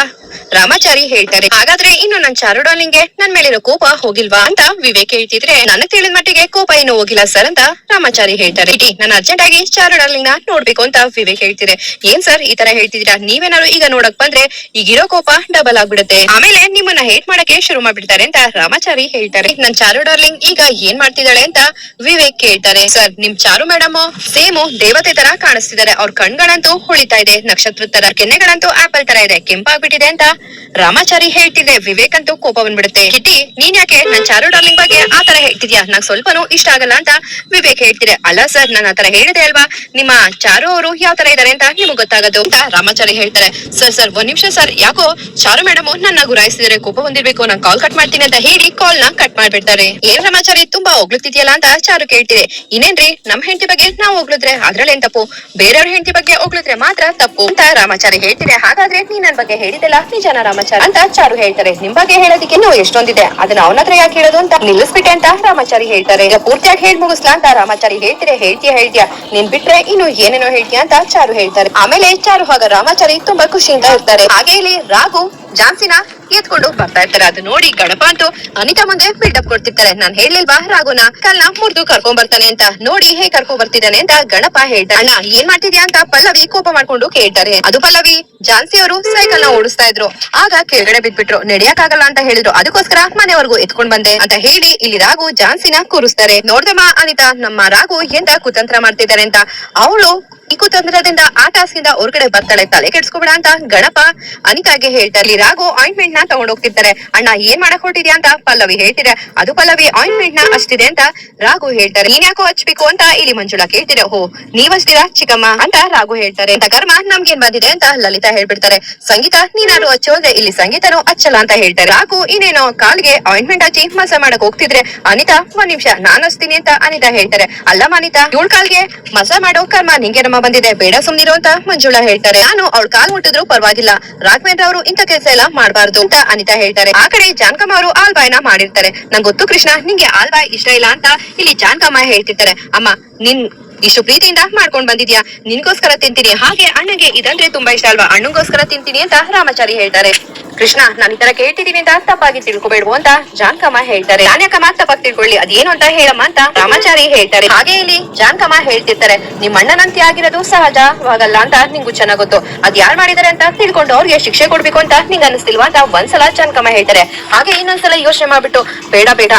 ರಾಮಾಚಾರಿ ಹೇಳ್ತಾರೆ. ಹಾಗಾದ್ರೆ ಇನ್ನು ನನ್ ಚಾರು ಡಾರ್ಲಿಂಗ್ಗೆ ನನ್ ಮೇಲಿರೋ ಕೋಪ ಹೋಗಿಲ್ವಾ ಅಂತ ವಿವೇಕ್ ಹೇಳ್ತಿದ್ರೆ, ನನಗ್ ತಿಳಿದ ಮಟ್ಟಿಗೆ ಕೋಪ ಏನು ಹೋಗಿಲ್ಲ ಸರ್ ಅಂತ ರಾಮಾಚಾರಿ ಹೇಳ್ತಾರೆ. ಇಟಿ ನಾನು ಅರ್ಜೆಂಟ್ ಆಗಿ ಚಾರು ಡಾರ್ಲಿಂಗ್ ನ ನೋಡ್ಬೇಕು ಅಂತ ವಿವೇಕ್ ಹೇಳ್ತಿದ್ರೆ, ಏನ್ ಸರ್ ಈ ತರ ಹೇಳ್ತಿದ್ದೀರಾ, ನೀವೇನಾದ್ರು ಈಗ ನೋಡಕ್ ಬಂದ್ರೆ ಈಗಿರೋ ಕೋಪ ಡಬಲ್ ಆಗ್ಬಿಡುತ್ತೆ, ಆಮೇಲೆ ನಿಮ್ಮನ್ನ ಹೇಟ್ ಮಾಡಕ್ಕೆ ಶುರು ಮಾಡ್ಬಿಡ್ತಾರೆ ಅಂತ ರಾಮಾಚಾರಿ ಹೇಳ್ತಾರೆ. ನನ್ ಚಾರು ಡಾರ್ಲಿಂಗ್ ಈಗ ಏನ್ ಮಾಡ್ತಿದ್ದಾಳೆ ಅಂತ ವಿವೇಕ್ ಕೇಳ್ತಾರೆ. ಸರ್ ನಿಮ್ ಚಾರು ಮೇಡಮ್ ಸೇಮು ದೇವತೆ ತರ ಕಾಣಿಸ್ತಿದ್ದಾರೆ, ಅವ್ರ ಕಣ್ಗಳಂತೂ ಹೊಳಿತಾ ಇದೆ, ನಕ್ಷತ್ರ ತರ, ಕೆನ್ನೆಗಳಂತೂ ಆಪಲ್ ತರ ಇದೆ, ಕೆಂಪಾಗ್ಬಿಟ್ಟಿದೆ ಅಂತ ರಾಮಾಚಾರಿ ಹೇಳ್ತಿದ್ರೆ ವಿವೇಕ್ ಅಂತೂ ಕೋಪ ಬಂದ್ಬಿಡುತ್ತೆ. ಕಿಟಿ, ನೀನ್ ಯಾಕೆ ನನ್ ಚಾರು ಡಾರ್ಲಿಂಗ್ ಬಗ್ಗೆ ಆತರ ಹೇಳ್ತಿದ್ಯಾ, ನಂಗ್ ಸ್ವಲ್ಪನೂ ಇಷ್ಟ ಆಗಲ್ಲ ಅಂತ ವಿವೇಕ್ ಹೇಳ್ತಿದ್ರೆ. ಅಲ್ಲ ಸರ್, ನಾನು ಆತರ ಹೇಳಿದೆ ಅಲ್ವಾ, ನಿಮ್ಮ ಚಾರು ಅವರು ಯಾವ ತರ ಇದಾರೆ ಅಂತ ನಿಮ್ಗೆ ಗೊತ್ತಾಗದು ಅಂತ ರಾಮಾಚಾರಿ ಹೇಳ್ತಾರೆ. ಸರ್ ಒಂದ್ ನಿಮಿಷ ಸರ್, ಯಾಕೋ ಚಾರು ಮೇಡಮ್ ನನ್ನ ಗುರಾಯಿಸಿದ್ರೆ ಕೋಪ ಬಂದಿರ್ಬೇಕು, ನಾನ್ ಕಾಲ್ ಕಟ್ ಮಾಡ್ತೀನಿ ಅಂತ ಹೇಳಿ ಕಾಲ್ ನ ಕಟ್ ಮಾಡ್ಬಿಡ್ತಾರೆ. ಏನ್ ರಾಮಾಚಾರಿ ತುಂಬಾ ಹೋಗ್ಲುತ್ತಿದ್ಯಲ್ಲ ಅಂತ ಚಾರು ಕೇಳ್ತಿದೆ. ಇನ್ನೇನ್ರಿ, ನಮ್ ಹೆಂಡತಿ ಬಗ್ಗೆ ನಾವು ಹೋಗ್ಲಿದ್ರೆ ಅದ್ರಲ್ಲೇನ್ ತಪ್ಪು, ಬೇರೆಯವ್ರ ಹೆಂಡತಿ ಬಗ್ಗೆ ಹೋಗ್ಲಿದ್ರೆ ಮಾತ್ರ ತಪ್ಪು ಅಂತ ರಾಮಾಚಾರಿ ಹೇಳ್ತಿದೆ. ಹಾಗಾದ್ರೆ ನೀ ನನ್ ಬಗ್ಗೆ ಹೇಳಿದೆಲ್ಲ ನಿಜಾನ ರಾಮಾಚಾರಿ ಅಂತ ಚಾರು ಹೇಳ್ತಾರೆ. ನಿಮ್ ಬಗ್ಗೆ ಹೇಳೋದಕ್ಕೆ ಇನ್ನೂ ಎಷ್ಟೊಂದಿದೆ, ಅದನ್ನ ಅವನ ಹತ್ರ ಯಾಕೆ ಹೇಳೋದು ಅಂತ ನಿಲ್ಲಿಸ್ಬಿಟ್ಟೆ ಅಂತ ರಾಮಾಚಾರಿ ಹೇಳ್ತಾರೆ. ಈಗ ಪೂರ್ತಿಯಾಗಿ ಹೇಳ್ ಮುಗಿಸ್ಲಾ ಅಂತ ರಾಮಾಚಾರಿ ಹೇಳ್ತಿದೆ. ಹೇಳ್ತೀಯಾ ನೀನ್ ಬಿಟ್ರೆ ಇನ್ನು ಏನೇನೋ ಹೇಳ್ತೀಯ ಅಂತ ಚಾರು ಹೇಳ್ತಾರೆ. ಆಮೇಲೆ ಚಾರು ಹಾಗ ರಾಮಾಚಾರಿ ತುಂಬಾ ಖುಷಿಯಿಂದ ಇರ್ತಾರೆ. ಹಾಗೆ ಇಲ್ಲಿ ರಾಘು ಝಾನ್ಸಿನ ಎತ್ಕೊಂಡು ಬರ್ತಾ ಇರ್ತಾರೆ. ಅದು ನೋಡಿ ಗಣಪ ಅಂತೂ ಅನಿತಾ ಮುಂದೆ ಬಿಲ್ಡಪ್ ಕೊಡ್ತಿರ್ತಾರೆ. ನಾನ್ ಹೇಳಿಲ್ವಾ ರಾಘುನ ಕಲ್ನ ಮುರಿದು ಕರ್ಕೊಂಡ್ ಬರ್ತಾನೆ ಅಂತ, ನೋಡಿ ಹೇಗ್ ಕರ್ಕೊಂಡ್ ಬರ್ತಿದ್ದಾನೆ ಅಂತ ಗಣಪ ಹೇಳ್ತಾರೆ. ಅಣ್ಣ ಏನ್ ಮಾಡ್ತಿದ್ಯಾ ಅಂತ ಪಲ್ಲವಿ ಕೋಪ ಮಾಡ್ಕೊಂಡು ಕೇಳ್ತಾರೆ. ಅದು ಪಲ್ಲವಿ, ಝಾನ್ಸಿ ಅವರು ಸೈಕಲ್ ನ ಓಡಿಸ್ತಾ ಇದ್ರು, ಆಗ ಕೆಳಗಡೆ ಬಿದ್ಬಿಟ್ರು, ನಡೆಯಕ್ ಆಗಲ್ಲ ಅಂತ ಹೇಳಿದ್ರು, ಅದಕ್ಕೋಸ್ಕರ ಮನೆವರೆಗೂ ಎತ್ಕೊಂಡ್ ಬಂದೆ ಅಂತ ಹೇಳಿ ಇಲ್ಲಿ ರಾಘು ಝಾನ್ಸಿನ ಕೂರಿಸ್ತಾರೆ. ನೋಡ್ದಮ್ಮ ಅನಿತಾ, ನಮ್ಮ ರಾಘು ಎಂತ ಕುತಂತ್ರ ಮಾಡ್ತಿದ್ದಾರೆ ಅಂತ, ಅವಳು ಈ ಕುತಂತ್ರದಿಂದ ಆ ಟಾಸ್ಕ್ ಇಂದ ಹೊರಗಡೆ ಬರ್ತಾಳೆ, ತಲೆ ಕೆಡ್ಸ್ಕೊಬೇಡ ಅಂತ ಗಣಪ ಅನಿತಾಗೆ ಹೇಳ್ತಾರೆ. ರಾಘು ಆಯಿಂಟ್ಮೆಂಟ್ ನ ತಗೊಂಡ್ ಹೋಗ್ತಿರ್ತಾರೆ. ಅಣ್ಣ ಏನ್ ಮಾಡಕ್ ಹೊರಟಿದ್ಯಾ ಅಂತ ಪಲ್ಲವಿ ಹೇಳ್ತಿದೆ. ಅದು ಪಲ್ಲವಿ ಆಯಿಂಟ್ಮೆಂಟ್ ನ ಅಷ್ಟಿದೆ ಅಂತ ರಾಘು ಹೇಳ್ತಾರೆ. ನೀನ್ ಯಾಕೋ ಹಚ್ಬೇಕು ಅಂತ ಇಲ್ಲಿ ಮಂಜುಳಾ ಕೇಳ್ತಿದೆ. ಹೋ ನೀವ್ ಹಚ್ತೀರಾ ಚಿಕ್ಕಮ್ಮ ಅಂತ ರಾಘು ಹೇಳ್ತಾರೆ. ಅಂತ ಕರ್ಮ ನಮ್ಗೇನ್ ಬಂದಿದೆ ಅಂತ ಲಲಿತಾ ಹೇಳ್ಬಿಡ್ತಾರೆ. ಸಂಗೀತ ನೀನಾದ್ರು ಹಚ್ಚೋದ್ರೆ ಇಲ್ಲಿ ಸಂಗೀತನು ಹಚ್ಚಲ್ಲ ಅಂತ ಹೇಳ್ತಾರೆ. ರಾಘು ಇನ್ನೇನೋ ಕಾಲ್ಗೆ ಆಯಿಂಟ್ಮೆಂಟ್ ಹಚ್ಚಿ ಮಸ ಮಾಡಕ್ ಹೋಗ್ತಿದ್ರೆ ಅನಿತಾ ಒಂದ್ ನಿಮಿಷ ನಾನ್ ಹಚ್ತೀನಿ ಅಂತ ಅನಿತಾ ಹೇಳ್ತಾರೆ. ಅಲ್ಲಮ್ಮ ಅನಿತಾ, ಇವಳ ಕಾಲ್ಗೆ ಮಸ ಮಾಡೋ ಕರ್ಮ ನಿಂಗೆ ನಮ್ಮ ಬಂದಿದೆ, ಬೇಡ ಸುಮ್ನಿರೋ ಅಂತ ಮಂಜುಳಾ ಹೇಳ್ತಾರೆ. ನಾನು ಅವಳ ಕಾಲ್ ಮುಟ್ಟಿದ್ರು ಪರವಾಗಿಲ್ಲ, ರಾಘವೇಂದ್ರ ಅವರು ಇಂತ ಕೆಲಸ ಎಲ್ಲ ಮಾಡಬಾರ್ದು ಅಂತ ಅನಿತಾ ಹೇಳ್ತಾರೆ. ಆ ಕಡೆ ಜಾನ್ಕಮ್ಮ ಅವರು ಆಲ್ಬಾಯ್ನ ಮಾಡಿರ್ತಾರೆ. ನಂಗೆ ಗೊತ್ತು ಕೃಷ್ಣ ನಿಂಗೆ ಆಲ್ಬಾಯ್ ಇಷ್ಟ ಇಲ್ಲ ಅಂತ ಇಲ್ಲಿ ಜಾನ್ಕಮ್ಮ ಹೇಳ್ತಿರ್ತಾರೆ. ಅಮ್ಮ ನಿನ್ ಇಷ್ಟು ಪ್ರೀತಿಯಿಂದ ಮಾಡ್ಕೊಂಡ್ ಬಂದಿದ್ಯಾ, ನಿನ್ಗೋಸ್ಕರ ತಿಂತೀನಿ, ಹಾಗೆ ಅಣ್ಣಗೆ ಇದಂದ್ರೆ ತುಂಬಾ ಇಷ್ಟ ಅಲ್ವಾ, ಅಣ್ಣಗೋಸ್ಕರ ತಿಂತೀನಿ ಅಂತ ರಾಮಾಚಾರಿ ಹೇಳ್ತಾರೆ. ಕೃಷ್ಣ ನಾನು ಈ ತರ ಕೇಳ್ತಿದೀನಿ ಅಂತ ತಪ್ಪಾಗಿ ತಿಳ್ಕೊಬೇಡ್ವು ಅಂತ ಜಾನ್ಕಮ್ಮ ಹೇಳ್ತಾರೆ. ನಾನ್ಯಾಕಮ್ಮ ತಪ್ಪಾಗಿ ತಿಳ್ಕೊಳ್ಳಿ, ಅದೇನು ಅಂತ ಹೇಳಮ್ಮ ಅಂತ ರಾಮಾಚಾರಿ ಹೇಳ್ತಾರೆ. ಹಾಗೆ ಇಲ್ಲಿ ಜಾನ್ಕಮ್ಮ ಹೇಳ್ತಿರ್ತಾರೆ, ನಿಮ್ ಅಣ್ಣನಂತೆ ಆಗಿರೋದು ಸಹಜವಾಗಲ್ಲ ಅಂತ ನಿಂಗೂ ಚೆನ್ನಾಗ್ ಗೊತ್ತು, ಅದ್ ಯಾರ್ ಮಾಡಿದಾರೆ ಅಂತ ತಿಳ್ಕೊಂಡು ಅವ್ರಿಗೆ ಶಿಕ್ಷೆ ಕೊಡ್ಬೇಕು ಅಂತ ನಿಂಗ್ ಅನಿಸ್ತಿಲ್ವಾ ಅಂತ ಒಂದ್ಸಲ ಜಾನ್ಕಮ್ಮ ಹೇಳ್ತಾರೆ. ಹಾಗೆ ಇನ್ನೊಂದ್ಸಲ ಯೋಚನೆ ಮಾಡ್ಬಿಟ್ಟು ಬೇಡ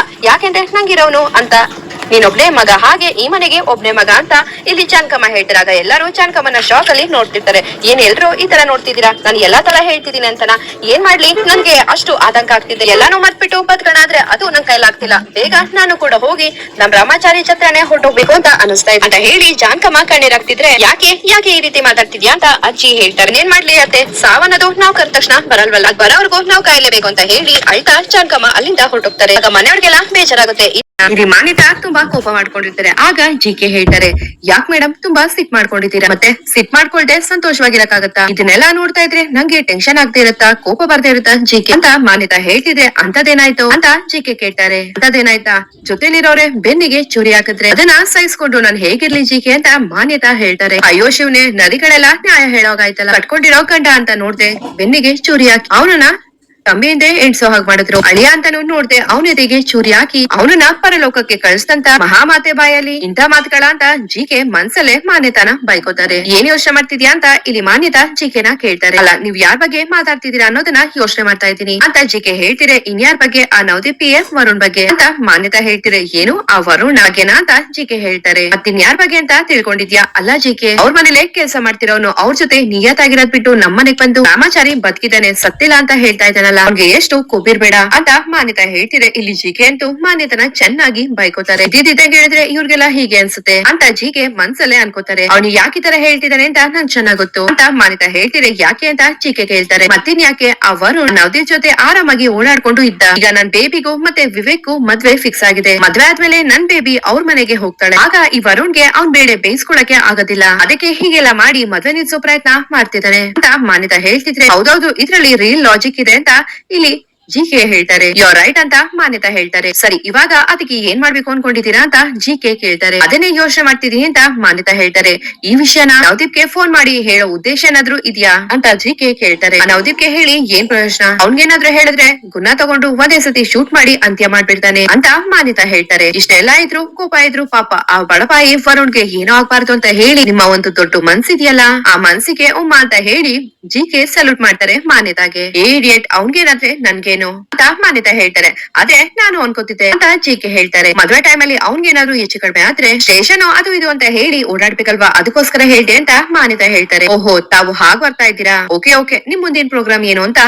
ಯಾಕೆಂದ್ರೆ ನಂಗಿರೋನು ಅಂತ ನೀನೊಬ್ನೇ ಮಗ, ಹಾಗೆ ಈ ಮನೆಗೆ ಒಬ್ನೇ ಮಗ ಅಂತ ಇಲ್ಲಿ ಜಾನಕಮ್ಮ ಹೇಳ್ತಿರಾಗ ಎಲ್ಲರೂ ಜಾನಕಮ್ಮನ ಶಾಕ್ ಅಲ್ಲಿ ನೋಡ್ತಿರ್ತಾರೆ. ಏನ್ ಎಲ್ರು ಈ ತರ ನೋಡ್ತಿದ್ದೀರಾ, ನಾನು ಎಲ್ಲಾ ತರ ಹೇಳ್ತಿದ್ದೀನಿ ಅಂತನ. ಏನ್ ಮಾಡ್ಲಿ, ನನ್ಗೆ ಅಷ್ಟು ಆತಂಕ ಆಗ್ತಿದೆ. ಎಲ್ಲಾನು ಮರ್ತ್ಬಿಟ್ಟು ಬದ್ಕಣ ಆದ್ರೆ ಅದು ನನ್ ಕೈಲಾಗ್ತಿಲ್ಲ. ಬೇಗ ನಾನು ಕೂಡ ಹೋಗಿ ನಮ್ ರಾಮಾಚಾರಿ ಜೊತೆನೆ ಹೊರಟೋಗ್ಬೇಕು ಅಂತ ಅನಿಸ್ತಾ ಇದೆ ಅಂತ ಹೇಳಿ ಜಾನಕಮ್ಮ ಕಣ್ಣೀರಾಗ್ತಿದ್ರೆ, ಯಾಕೆ ಈ ರೀತಿ ಮಾತಾಡ್ತಿದ್ಯಾ ಅಂತ ಅಜ್ಜಿ ಹೇಳ್ತಾರೆ. ಏನ್ ಮಾಡ್ಲಿ ಅತ್ತೆ, ಸಾವನ್ನದು ನಾವ್ ಕರೆದ ತಕ್ಷಣ ಬರಲ್ವಲ್ಲ, ಬರೋವರೆಗೂ ನಾವ್ ಕಾಯ್ಲೇಬೇಕು ಅಂತ ಹೇಳಿ ಅಳ್ತಾ ಜಾನಕಮ್ಮ ಅಲ್ಲಿಂದ ಹೊರಟೋಗ್ತಾರೆ. ಆಗ ಮನೆಯವ್ರಿಗೆಲ್ಲ ಬೇಜಾರಾಗುತ್ತೆ. ಇಲ್ಲಿ ಮಾನ್ಯತಾ ತುಂಬಾ ಕೋಪ ಮಾಡ್ಕೊಂಡಿರ್ತಾರೆ. ಆಗ ಜಿಕೆ ಹೇಳ್ತಾರೆ, ಯಾಕ್ ಮೇಡಮ್ ತುಂಬಾ ಸಿಟ್ ಮಾಡ್ಕೊಂಡಿದ್ದೀರಾ, ಮತ್ತೆ ಸಿಟ್ ಮಾಡ್ಕೊಳ್ದೆ ಸಂತೋಷವಾಗಿರಕ್ಕಾಗತ್ತಾ? ಇದನ್ನೆಲ್ಲಾ ನೋಡ್ತಾ ಇದ್ರೆ ನಂಗೆ ಟೆನ್ಷನ್ ಆಗ್ತಾ ಇರುತ್ತಾ, ಕೋಪ ಬರ್ತಾ ಇರುತ್ತಾ ಜಿಕೆ ಅಂತ ಮಾನ್ಯತಾ ಹೇಳ್ತಿದ್ರೆ, ಅಂತದೇನಾಯ್ತು ಅಂತ ಜಿಕೆ ಕೇಳ್ತಾರೆ. ಅಂತದೇನಾಯ್ತಾ, ಜೊತೆಲಿರೋರೆ ಬೆನ್ನಿಗೆ ಚೂರಿ ಹಾಕಿದ್ರೆ ಅದನ್ನ ಸಹಿಸ್ಕೊಂಡು ನಾನ್ ಹೇಗಿರ್ಲಿ ಜಿಕೆ ಅಂತ ಮಾನ್ಯತಾ ಹೇಳ್ತಾರೆ. ಅಯ್ಯೋ ಶಿವನೇ, ನದಿಗಳೆಲ್ಲ ನ್ಯಾಯ ಹೇಳೋಗಾಯ್ತಲ್ಲ, ಕಟ್ಕೊಂಡಿರೋ ಗಂಡ ಅಂತ ನೋಡ್ದೆ ಬೆನ್ನಿಗೆ ಚೂರಿ ಹಾಕಿ ಅವನನ್ನ ತಮ್ಮಿಂದೆ ಎಣ್ಸೋ ಹಾಗೆ ಮಾಡಿದ್ರು. ಅಳಿಯ ಅಂತಾನು ನೋಡ್ದೆ ಅವನೆದಿಗೆ ಚೂರಿ ಹಾಕಿ ಅವನನ್ನ ಪರಲೋಕಕ್ಕೆ ಕಳಿಸ್ತಂತ ಮಹಾಮಾತೆ ಬಾಯಲ್ಲಿ ಇಂಥ ಮಾತುಗಳ ಅಂತ ಜಿಕೆ ಮನ್ಸಲ್ಲೇ ಮಾನ್ಯತಾನ ಬೈಕೋತಾರೆ. ಏನ್ ಯೋಚನೆ ಮಾಡ್ತಿದ್ಯಾ ಅಂತ ಇಲ್ಲಿ ಮಾನ್ಯತಾ ಜಿಕೆನ ಕೇಳ್ತಾರೆ. ಅಲ್ಲ, ನೀವ್ ಯಾರ ಬಗ್ಗೆ ಮಾತಾಡ್ತಿದೀರಾ ಅನ್ನೋದನ್ನ ಯೋಚನೆ ಮಾಡ್ತಾ ಇದ್ದೀನಿ ಅಂತ ಜಿಕೆ ಹೇಳ್ತಿರೆ. ಇನ್ಯಾರ ಬಗ್ಗೆ? ಆ ನವದೀಪ್ PF ವರುಣ್ ಬಗ್ಗೆ ಅಂತ ಮಾನ್ಯತಾ ಹೇಳ್ತಿರೆ. ಏನು ಆ ವರುಣ್ ಬಗ್ಗೆನಾ ಅಂತ ಜಿಕೆ ಹೇಳ್ತಾರೆ. ಮತ್ತಿನ್ಯಾರ ಬಗ್ಗೆ ಅಂತ ತಿಳ್ಕೊಂಡಿದ್ಯಾ? ಅಲ್ಲ ಜಿಕೆ, ಅವ್ರ ಮನೇಲೆ ಕೆಲ್ಸ ಮಾಡ್ತಿರೋನು, ಅವ್ರ ಜೊತೆ ನಿಯತ್ತಾಗಿರೋದ್ ಬಿಟ್ಟು ನಮ್ಮನೆಗ್ ಬಂದು ರಾಮಾಚಾರಿ ಬದುಕಿದಾನೆ, ಸತ್ತಿಲ್ಲ ಅಂತ ಹೇಳ್ತಾ ಇದ್ದಾನಲ್ಲ, ಅವ್ನಿಗೆ ಎಷ್ಟು ಕೊಬ್ಬಿರ್ಬೇಡ ಅಂತ ಮಾನ್ಯತಾ ಹೇಳ್ತಿರೆ. ಇಲ್ಲಿ ಜಿಕೆ ಅಂತೂ ಮಾನ್ಯತನ ಚೆನ್ನಾಗಿ ಬೈಕೋತಾರೆ. ಇದ್ದಿದ್ದಂಗೆ ಹೇಳಿದ್ರೆ ಇವ್ರಿಗೆಲ್ಲ ಹೀಗೆ ಅನ್ಸುತ್ತೆ ಅಂತ ಜಿಕೆ ಮನ್ಸಲ್ಲೇ ಅನ್ಕೋತಾರೆ. ಅವ್ನು ಯಾಕೆ ತರ ಹೇಳ್ತಿದ್ದಾನೆ ಅಂತ ನನ್ ಚೆನ್ನಾಗ್ ಗೊತ್ತು ಅಂತ ಮಾನ್ಯತಾ ಹೇಳ್ತಿರೆ. ಯಾಕೆ ಅಂತ ಜಿಕೆ ಕೇಳ್ತಾರೆ. ಮತ್ತಿನ್ ಯಾಕೆ, ಆ ವರುಣ್ ನವದೀಪ್ ಜೊತೆ ಆರಾಮಾಗಿ ಓಡಾಡ್ಕೊಂಡು ಇದ್ದ. ಈಗ ನನ್ ಬೇಬಿಗೂ ಮತ್ತೆ ವಿವೇಕ್ಗೂ ಮದ್ವೆ ಫಿಕ್ಸ್ ಆಗಿದೆ. ಮದ್ವೆ ಆದ್ಮೇಲೆ ನನ್ ಬೇಬಿ ಅವ್ರ ಮನೆಗೆ ಹೋಗ್ತಾಳೆ. ಆಗ ಈ ವರುಣ್ಗೆ ಅವ್ನ್ ಬೇಳೆ ಬೇಯಿಸ್ಕೊಳಕ್ಕೆ ಆಗೋದಿಲ್ಲ. ಅದಕ್ಕೆ ಹೀಗೆಲ್ಲ ಮಾಡಿ ಮದ್ವೆ ನಿಲ್ಸೋ ಪ್ರಯತ್ನ ಮಾಡ್ತಿದ್ದಾನೆ ಅಂತ ಮಾನ್ಯತಾ ಹೇಳ್ತಿದ್ರೆ, ಹೌದೌದು, ಇದ್ರಲ್ಲಿ ರಿಯಲ್ ಲಾಜಿಕ್ ಇದೆ ಅಂತ ಇಲ್ಲಿ ಜಿಕೆ ಹೇಳ್ತಾರೆ. ಯೋ ರೈಟ್ ಅಂತ ಮಾನ್ಯತಾ ಹೇಳ್ತಾರೆ. ಸರಿ, ಇವಾಗ ಅದಕ್ಕೆ ಏನ್ ಮಾಡ್ಬೇಕು ಅನ್ಕೊಂಡಿದ್ದೀರಾ ಅಂತ ಜಿಕೆ ಕೇಳ್ತಾರೆ. ಅದನ್ನೇ ಯೋಚನೆ ಮಾಡ್ತಿದೀನಿ ಅಂತ ಮಾನ್ಯತಾ ಹೇಳ್ತಾರೆ. ಈ ವಿಷಯನ ನವದೀಪ್ಗೆ ಫೋನ್ ಮಾಡಿ ಹೇಳೋ ಉದ್ದೇಶ ಏನಾದ್ರು ಇದ್ಯಾ ಅಂತ ಜಿಕೆ ಕೇಳ್ತಾರೆ. ನವದೀಪ್ಗೆ ಹೇಳಿ ಏನ್ ಪ್ರಯೋಜನ, ಅವ್ನ್ಗೇನಾದ್ರೂ ಹೇಳಿದ್ರೆ ಗುಣ ತಗೊಂಡು ಒಂದೇ ಸತಿ ಶೂಟ್ ಮಾಡಿ ಅಂತ್ಯ ಮಾಡ್ಬಿಡ್ತಾನೆ ಅಂತ ಮಾನ್ಯತಾ ಹೇಳ್ತಾರೆ. ಇಷ್ಟೆಲ್ಲ ಇದ್ರು ಕೋಪ ಇದ್ರು ಪಾಪ ಆ ಬಡಪಾಯಿ ವರುಣ್ಗೆ ಏನೋ ಆಗ್ಬಾರ್ದು ಅಂತ ಹೇಳಿ ನಿಮ್ಮ ಒಂದು ದೊಡ್ಡ ಮನ್ಸಿದ್ಯಲ್ಲ, ಆ ಮನ್ಸಿಗೆ ಉಮ್ಮ ಅಂತ ಹೇಳಿ ಜಿಕೆ ಸಲ್ಯೂಟ್ ಮಾಡ್ತಾರೆ ಮಾನ್ಯತಾಗೆ. ಇಡಿಯಟ್, ಅವ್ನ್ಗೇನಾದ್ರೆ ನನ್ಗೇನು ಅಂತ ಮಾನ್ಯತಾ ಹೇಳ್ತಾರೆ. ಅದೇ ನಾನು ಅನ್ಕೋತಿದ್ದೆ ಅಂತ ಜಿಕೆ ಹೇಳ್ತಾರೆ. ಮದ್ವೆ ಟೈಮ್ ಅಲ್ಲಿ ಅವ್ನ್ಗೇನಾದ್ರು ಹೆಚ್ಚು ಕಡಿಮೆ ಆದ್ರೆ ಸ್ಟೇಷನ್ ಅದು ಇದು ಅಂತ ಹೇಳಿ ಓಡಾಡ್ಬೇಕಲ್ವಾ, ಅದಕ್ಕೋಸ್ಕರ ಹೇಳ್ದೆ ಅಂತ ಮಾನ್ಯತಾ ಹೇಳ್ತಾರೆ. ಓಹೋ, ತಾವು ಹಾಗ್ ಬರ್ತಾ ಇದ್ದೀರಾ, ಓಕೆ, ನಿಮ್ ಮುಂದಿನ ಪ್ರೋಗ್ರಾಮ್ ಏನು ಅಂತ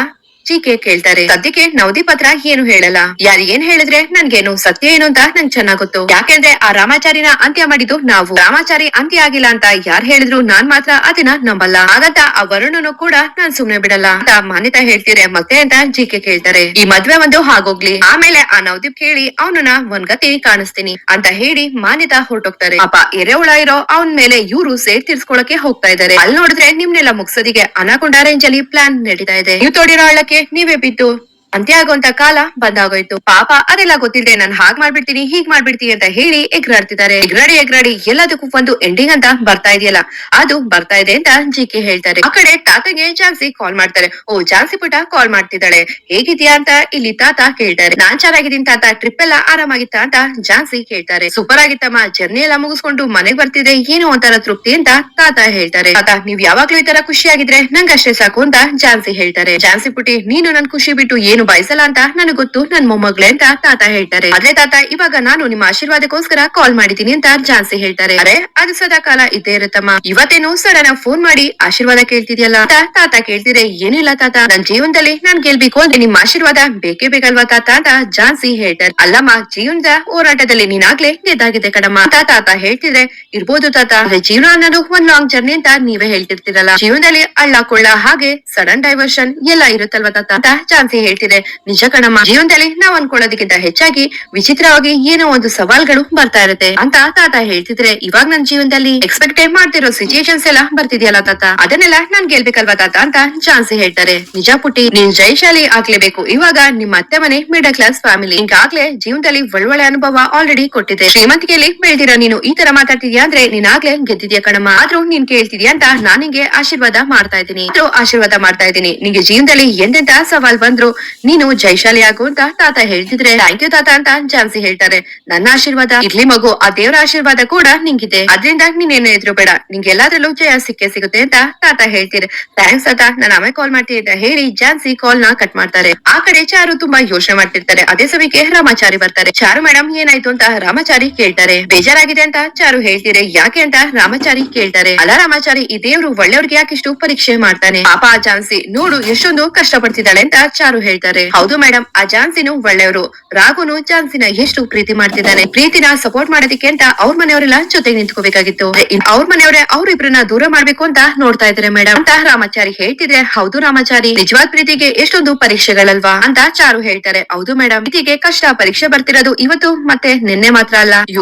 ಜಿಕೆ ಕೇಳ್ತಾರೆ. ಸದ್ಯಕ್ಕೆ ನವದೀಪ್ ಹತ್ರ ಏನು ಹೇಳಲ್ಲ. ಯಾರಿಗೇನ್ ಹೇಳಿದ್ರೆ ನನ್ಗೇನು, ಸತ್ಯ ಏನು ಅಂತ ನಂಗೆ ಚೆನ್ನಾಗ್ ಗೊತ್ತು. ಯಾಕೆಂದ್ರೆ ಆ ರಾಮಾಚಾರಿನ ಅಂತ್ಯ ಮಾಡಿದ್ದು ನಾವು. ರಾಮಾಚಾರಿ ಅಂತ್ಯ ಆಗಿಲ್ಲ ಅಂತ ಯಾರ್ ಹೇಳಿದ್ರು ನಾನ್ ಮಾತ್ರ ಅದನ್ನ ನಂಬಲ್ಲ. ಹಾಗಂತ ಆ ವರುಣನು ಕೂಡ ನಾನ್ ಸುಮ್ನೆ ಬಿಡಲ್ಲ ಅಂತ ಮಾನ್ಯತಾ ಹೇಳ್ತೀರೆ. ಮತ್ತೆ ಅಂತ ಜಿಕೆ ಕೇಳ್ತಾರೆ. ಈ ಮದ್ವೆ ಒಂದು ಹಾಗೋಗ್ಲಿ, ಆಮೇಲೆ ಆ ನವದೀಪ್ ಕೇಳಿ ಅವನನ್ನ ಒಂದ್ ಗತಿ ಕಾಣಿಸ್ತೀನಿ ಅಂತ ಹೇಳಿ ಮಾನ್ಯತಾ ಹೊರಟೋಗ್ತಾರೆ. ಪಾಪ ಎರೆಹುಳ ಇರೋ ಅವನ್ ಮೇಲೆ ಇವ್ರು ಸೇರ್ ತೀರ್ಸ್ಕೊಳಕ್ಕೆ ಹೋಗ್ತಾ ಇದಾರೆ. ಅಲ್ಲಿ ನೋಡಿದ್ರೆ ನಿಮ್ನೆಲ್ಲ ಮುಗ್ಸೋದಿಗೆ ಅನಾಕೊಂಡ ರೇಂಜ್ ಅಲ್ಲಿ ಪ್ಲಾನ್ ನಡೀತಾ ಇದೆ. ನೀವು ತೋಡಿರೋ ಹಳ್ಳಕ್ಕೆ ನೀವೇ ಬಿದ್ದು ಅಂತ್ಯ ಆಗುವಂತ ಕಾಲ ಬಂದಾಗೋಯ್ತು. ಪಾಪ ಅದೆಲ್ಲ ಗೊತ್ತಿಲ್ಲದೆ ನಾನ್ ಹಾಗ್ ಮಾಡ್ಬಿಡ್ತೀನಿ ಹೀಗ್ ಮಾಡ್ಬಿಡ್ತೀನಿ ಅಂತ ಹೇಳಿ ಎಗ್ರಾಡ್ತಿದ್ದಾರೆ. ಎಗ್ರಾಡಿ ಎಲ್ಲದಕ್ಕೂ ಒಂದು ಎಂಡಿಂಗ್ ಅಂತ ಬರ್ತಾ ಇದೆಯಲ್ಲ, ಅದು ಬರ್ತಾ ಇದೆ ಅಂತ ಜಿಕೆ ಹೇಳ್ತಾರೆ. ಆ ಕಡೆ ತಾತಗೆ ಝಾನ್ಸಿ ಕಾಲ್ ಮಾಡ್ತಾರೆ. ಓ ಝಾನ್ಸಿ ಪುಟ ಕಾಲ್ ಮಾಡ್ತಿದ್ದಾಳೆ. ಹೇಗಿದ್ಯಾ ಅಂತ ಇಲ್ಲಿ ತಾತ ಕೇಳ್ತಾರೆ. ನಾನ್ ಚೆನ್ನಾಗಿದ್ದೀನಿ ತಾತ, ಟ್ರಿಪ್ ಎಲ್ಲ ಆರಾಮಾಗಿತ್ತ ಅಂತ ಝಾನ್ಸಿ ಕೇಳ್ತಾರೆ. ಸೂಪರ್ ಆಗಿತ್ತಮ್ಮ, ಜರ್ನಿ ಎಲ್ಲ ಮುಗಿಸ್ಕೊಂಡು ಮನೆಗ್ ಬರ್ತಿದೆ, ಏನೋ ಒಂಥರ ತೃಪ್ತಿ ಅಂತ ತಾತ ಹೇಳ್ತಾರೆ. ತಾತ, ನೀವ್ ಯಾವಾಗ್ಲೂ ಈ ತರ ಖುಷಿಯಾಗಿದ್ರೆ ನಂಗಷ್ಟೇ ಸಾಕು ಅಂತ ಝಾನ್ಸಿ ಹೇಳ್ತಾರೆ. ಝಾನ್ಸಿ ಪುಟಿ, ನೀನು ನನ್ ಖುಷಿ ಬಿಟ್ಟು ಏನು ಬಯಸಲ್ಲ ಅಂತ ನನಗ್ ಗೊತ್ತು, ನನ್ ಮೊಮ್ಮಗಳೇ ಅಂತ ತಾತ ಹೇಳ್ತಾರೆ. ಆದ್ರೆ ತಾತ, ಇವಾಗ ನಾನು ನಿಮ್ಮ ಆಶೀರ್ವಾದಕ್ಕೋಸ್ಕರ ಕಾಲ್ ಮಾಡಿದೀನಿ ಅಂತ ಝಾನ್ಸಿ ಹೇಳ್ತಾರೆ. ಅರೆ, ಅದು ಸದಾ ಕಾಲ ಇದ್ದೇ ಇರುತ್ತಮ್ಮ, ಇವತ್ತೇನು ಸಡನ್ ಆಗಿ ಫೋನ್ ಮಾಡಿ ಆಶೀರ್ವಾದ ಕೇಳ್ತಿದ್ಯಲ್ಲ ಅಂತ ತಾತ ಕೇಳ್ತಿದ್ರೆ. ಏನಿಲ್ಲ ತಾತ, ನನ್ ಜೀವನದಲ್ಲಿ ನಾನ್ ಗೆಲ್ಬೇಕು ಅಂದ್ರೆ ನಿಮ್ ಆಶೀರ್ವಾದ ಬೇಕೇ ಬೇಕಲ್ವಾ ತಾತ ಅಂತ ಝಾನ್ಸಿ ಹೇಳ್ತಾರೆ. ಅಲ್ಲಮ್ಮ, ಜೀವನದ ಹೋರಾಟದಲ್ಲಿ ನೀನಾಗ್ಲೇ ಗೆದ್ದಾಗಿದೆ ಕಣಮ್ಮ ಅಂತ ತಾತ ಹೇಳ್ತಿದ್ರೆ. ಇರ್ಬೋದು ತಾತ, ಆದ್ರೆ ಜೀವನ ಅನ್ನೋದು ಒಂದ್ ಲಾಂಗ್ ಜರ್ನಿ ಅಂತ ನೀವೇ ಹೇಳ್ತಿರ್ತೀರಲ್ಲ, ಜೀವನದಲ್ಲಿ ಅಳ್ಳ ಕೊಳ್ಳ ಹಾಗೆ ಸಡನ್ ಡೈವರ್ಷನ್ ಎಲ್ಲ ಇರುತ್ತಲ್ವಾ ತಾತ ಅಂತ ಝಾನ್ಸಿ ಹೇಳ್ತಿದೆ. ನಿಜ ಕಣಮ್ಮ, ಜೀವನದಲ್ಲಿ ನಾವ್ ಅನ್ಕೊಳ್ಳೋದಕ್ಕಿಂತ ಹೆಚ್ಚಾಗಿ ವಿಚಿತ್ರವಾಗಿ ಏನೋ ಒಂದು ಸವಾಲ್ಗಳು ಬರ್ತಾ ಇರುತ್ತೆ ಅಂತ ತಾತ ಹೇಳ್ತಿದ್ರೆ. ಇವಾಗ ನನ್ ಜೀವನದಲ್ಲಿ ಎಕ್ಸ್ಪೆಕ್ಟ್ ಮಾಡ್ತಿರೋ ಸಿಚುಯೇಷನ್ಸ್ ಎಲ್ಲ ಬರ್ತಿದ್ಯಲ್ಲ ತಾತ, ಅದನ್ನೆಲ್ಲ ನಾನ್ ಗೆಲ್ಬೇಕಲ್ವಾ ತಾತ ಅಂತ ಝಾನ್ಸಿ ಹೇಳ್ತಾರೆ. ನಿಜ ಪುಟಿ, ನೀನ್ ಜೈಶಾಲಿ ಆಗ್ಲೇಬೇಕು. ಇವಾಗ ನಿಮ್ಮ ಅತ್ತೆ ಮನೆ ಮಿಡಲ್ ಕ್ಲಾಸ್ ಫ್ಯಾಮಿಲಿ, ಈಗಾಗ್ಲೇ ಜೀವನದಲ್ಲಿ ಒಳ್ಳೊಳ್ಳೆ ಅನುಭವ ಆಲ್ರೆಡಿ ಕೊಟ್ಟಿದೆ. ಶ್ರೀಮಂತಿಕೆಯಲ್ಲಿ ಬೆಳ್ದಿರ ನೀನು ಈ ತರ ಮಾತಾಡ್ತಿದ್ಯಾ ಅಂದ್ರೆ ನೀನಾಗ್ಲೇ ಗೆದ್ದಿದ್ಯಾ ಕಣಮ್ಮ. ಆದ್ರೂ ನೀನ್ ಕೇಳ್ತಿದ್ಯಾ ಅಂತ ನಾನ್ ನಿಂಗೆ ಆಶೀರ್ವಾದ ಮಾಡ್ತಾ ಇದ್ದೀನಿ. ನಿಂಗೆ ಜೀವನದಲ್ಲಿ ಎಂದೆಂತ ಸವಾಲ್ ಬಂದ್ರು ನೀನು ಜೈಶಾಲಿ ಆಗು ಅಂತ ತಾತ ಹೇಳ್ತಿದ್ರೆ ಥ್ಯಾಂಕ್ ಯು ತಾತ ಅಂತ ಝಾನ್ಸಿ ಹೇಳ್ತಾರೆ. ನನ್ನ ಆಶೀರ್ವಾದ ಇರ್ಲಿ ಮಗು, ಆ ದೇವರ ಆಶೀರ್ವಾದ ಕೂಡ ನಿಂಗಿದೆ, ಅದ್ರಿಂದ ನೀನೇನು ಎದ್ರು ಬೇಡ, ನಿಂಗೆ ಎಲ್ಲಾದ್ರಲ್ಲೂ ಜಯ ಸಿಕ್ಕೇ ಸಿಗುತ್ತೆ ಅಂತ ತಾತ ಹೇಳ್ತೀರಿ. ಥ್ಯಾಂಕ್ಸ್ ತಾತ, ನಾನು ಆಮೇಲೆ ಕಾಲ್ ಮಾಡ್ತೀನಿ ಅಂತ ಹೇಳಿ ಝಾನ್ಸಿ ಕಾಲ್ ನ ಕಟ್ ಮಾಡ್ತಾರೆ. ಆ ಕಡೆ ಚಾರು ತುಂಬಾ ಯೋಚನೆ ಮಾಡ್ತಿರ್ತಾರೆ. ಅದೇ ಸಮಯಕ್ಕೆ ರಾಮಾಚಾರಿ ಬರ್ತಾರೆ. ಚಾರು ಮೇಡಮ್ ಏನಾಯ್ತು ಅಂತ ರಾಮಾಚಾರಿ ಕೇಳ್ತಾರೆ. ಬೇಜಾರಾಗಿದೆ ಅಂತ ಚಾರು ಹೇಳ್ತೀರಿ. ಯಾಕೆ ಅಂತ ರಾಮಾಚಾರಿ ಕೇಳ್ತಾರೆ. ಅಲ್ಲ ರಾಮಾಚಾರಿ, ಈ ದೇವ್ರು ಒಳ್ಳೆಯವ್ರಿಗೆ ಯಾಕಿಷ್ಟು ಪರೀಕ್ಷೆ ಮಾಡ್ತಾನೆ, ಪಾಪ ಆ ಝಾನ್ಸಿ ನೋಡು ಎಷ್ಟೊಂದು ಕಷ್ಟ ಪಡ್ತಿದ್ದಾಳೆ ಅಂತ ಚಾರು ಹೇಳ್ತಾರೆ. ಹೌದು ಮೇಡಮ್, ಆ ಝಾನ್ಸಿನು ಒಳ್ಳೆಯವರು, ರಾಘುನು ಝಾನ್ಸಿನ ಎಷ್ಟು ಪ್ರೀತಿ ಮಾಡ್ತಿದ್ದಾನೆ, ಪ್ರೀತಿನ ಸಪೋರ್ಟ್ ಮಾಡೋದಕ್ಕೆ ಅಂತ ಅವ್ರ ಮನೆಯವರೆಲ್ಲ ಜೊತೆಗೆ ನಿಂತ್ಕೋಬೇಕಾಗಿತ್ತು, ಅವ್ರ ಮನೆಯವರೇ ಅವ್ರಿಬ್ರನ್ನ ದೂರ ಮಾಡ್ಬೇಕು ಅಂತ ನೋಡ್ತಾ ಇದಾರೆ ಮೇಡಮ್ ಅಂತ ರಾಮಾಚಾರಿ ಹೇಳ್ತಿದ್ರೆ. ಹೌದು ರಾಮಾಚಾರಿ, ನಿಜವಾದ ಪ್ರೀತಿಗೆ ಎಷ್ಟೊಂದು ಪರೀಕ್ಷೆಗಳಲ್ವಾ ಅಂತ ಚಾರು ಹೇಳ್ತಾರೆ. ಹೌದು ಮೇಡಮ್, ಪ್ರೀತಿಗೆ ಕಷ್ಟ ಪರೀಕ್ಷೆ ಬರ್ತಿರೋದು ಇವತ್ತು ಮತ್ತೆ ನಿನ್ನೆ ಮಾತ್ರ ಅಲ್ಲ,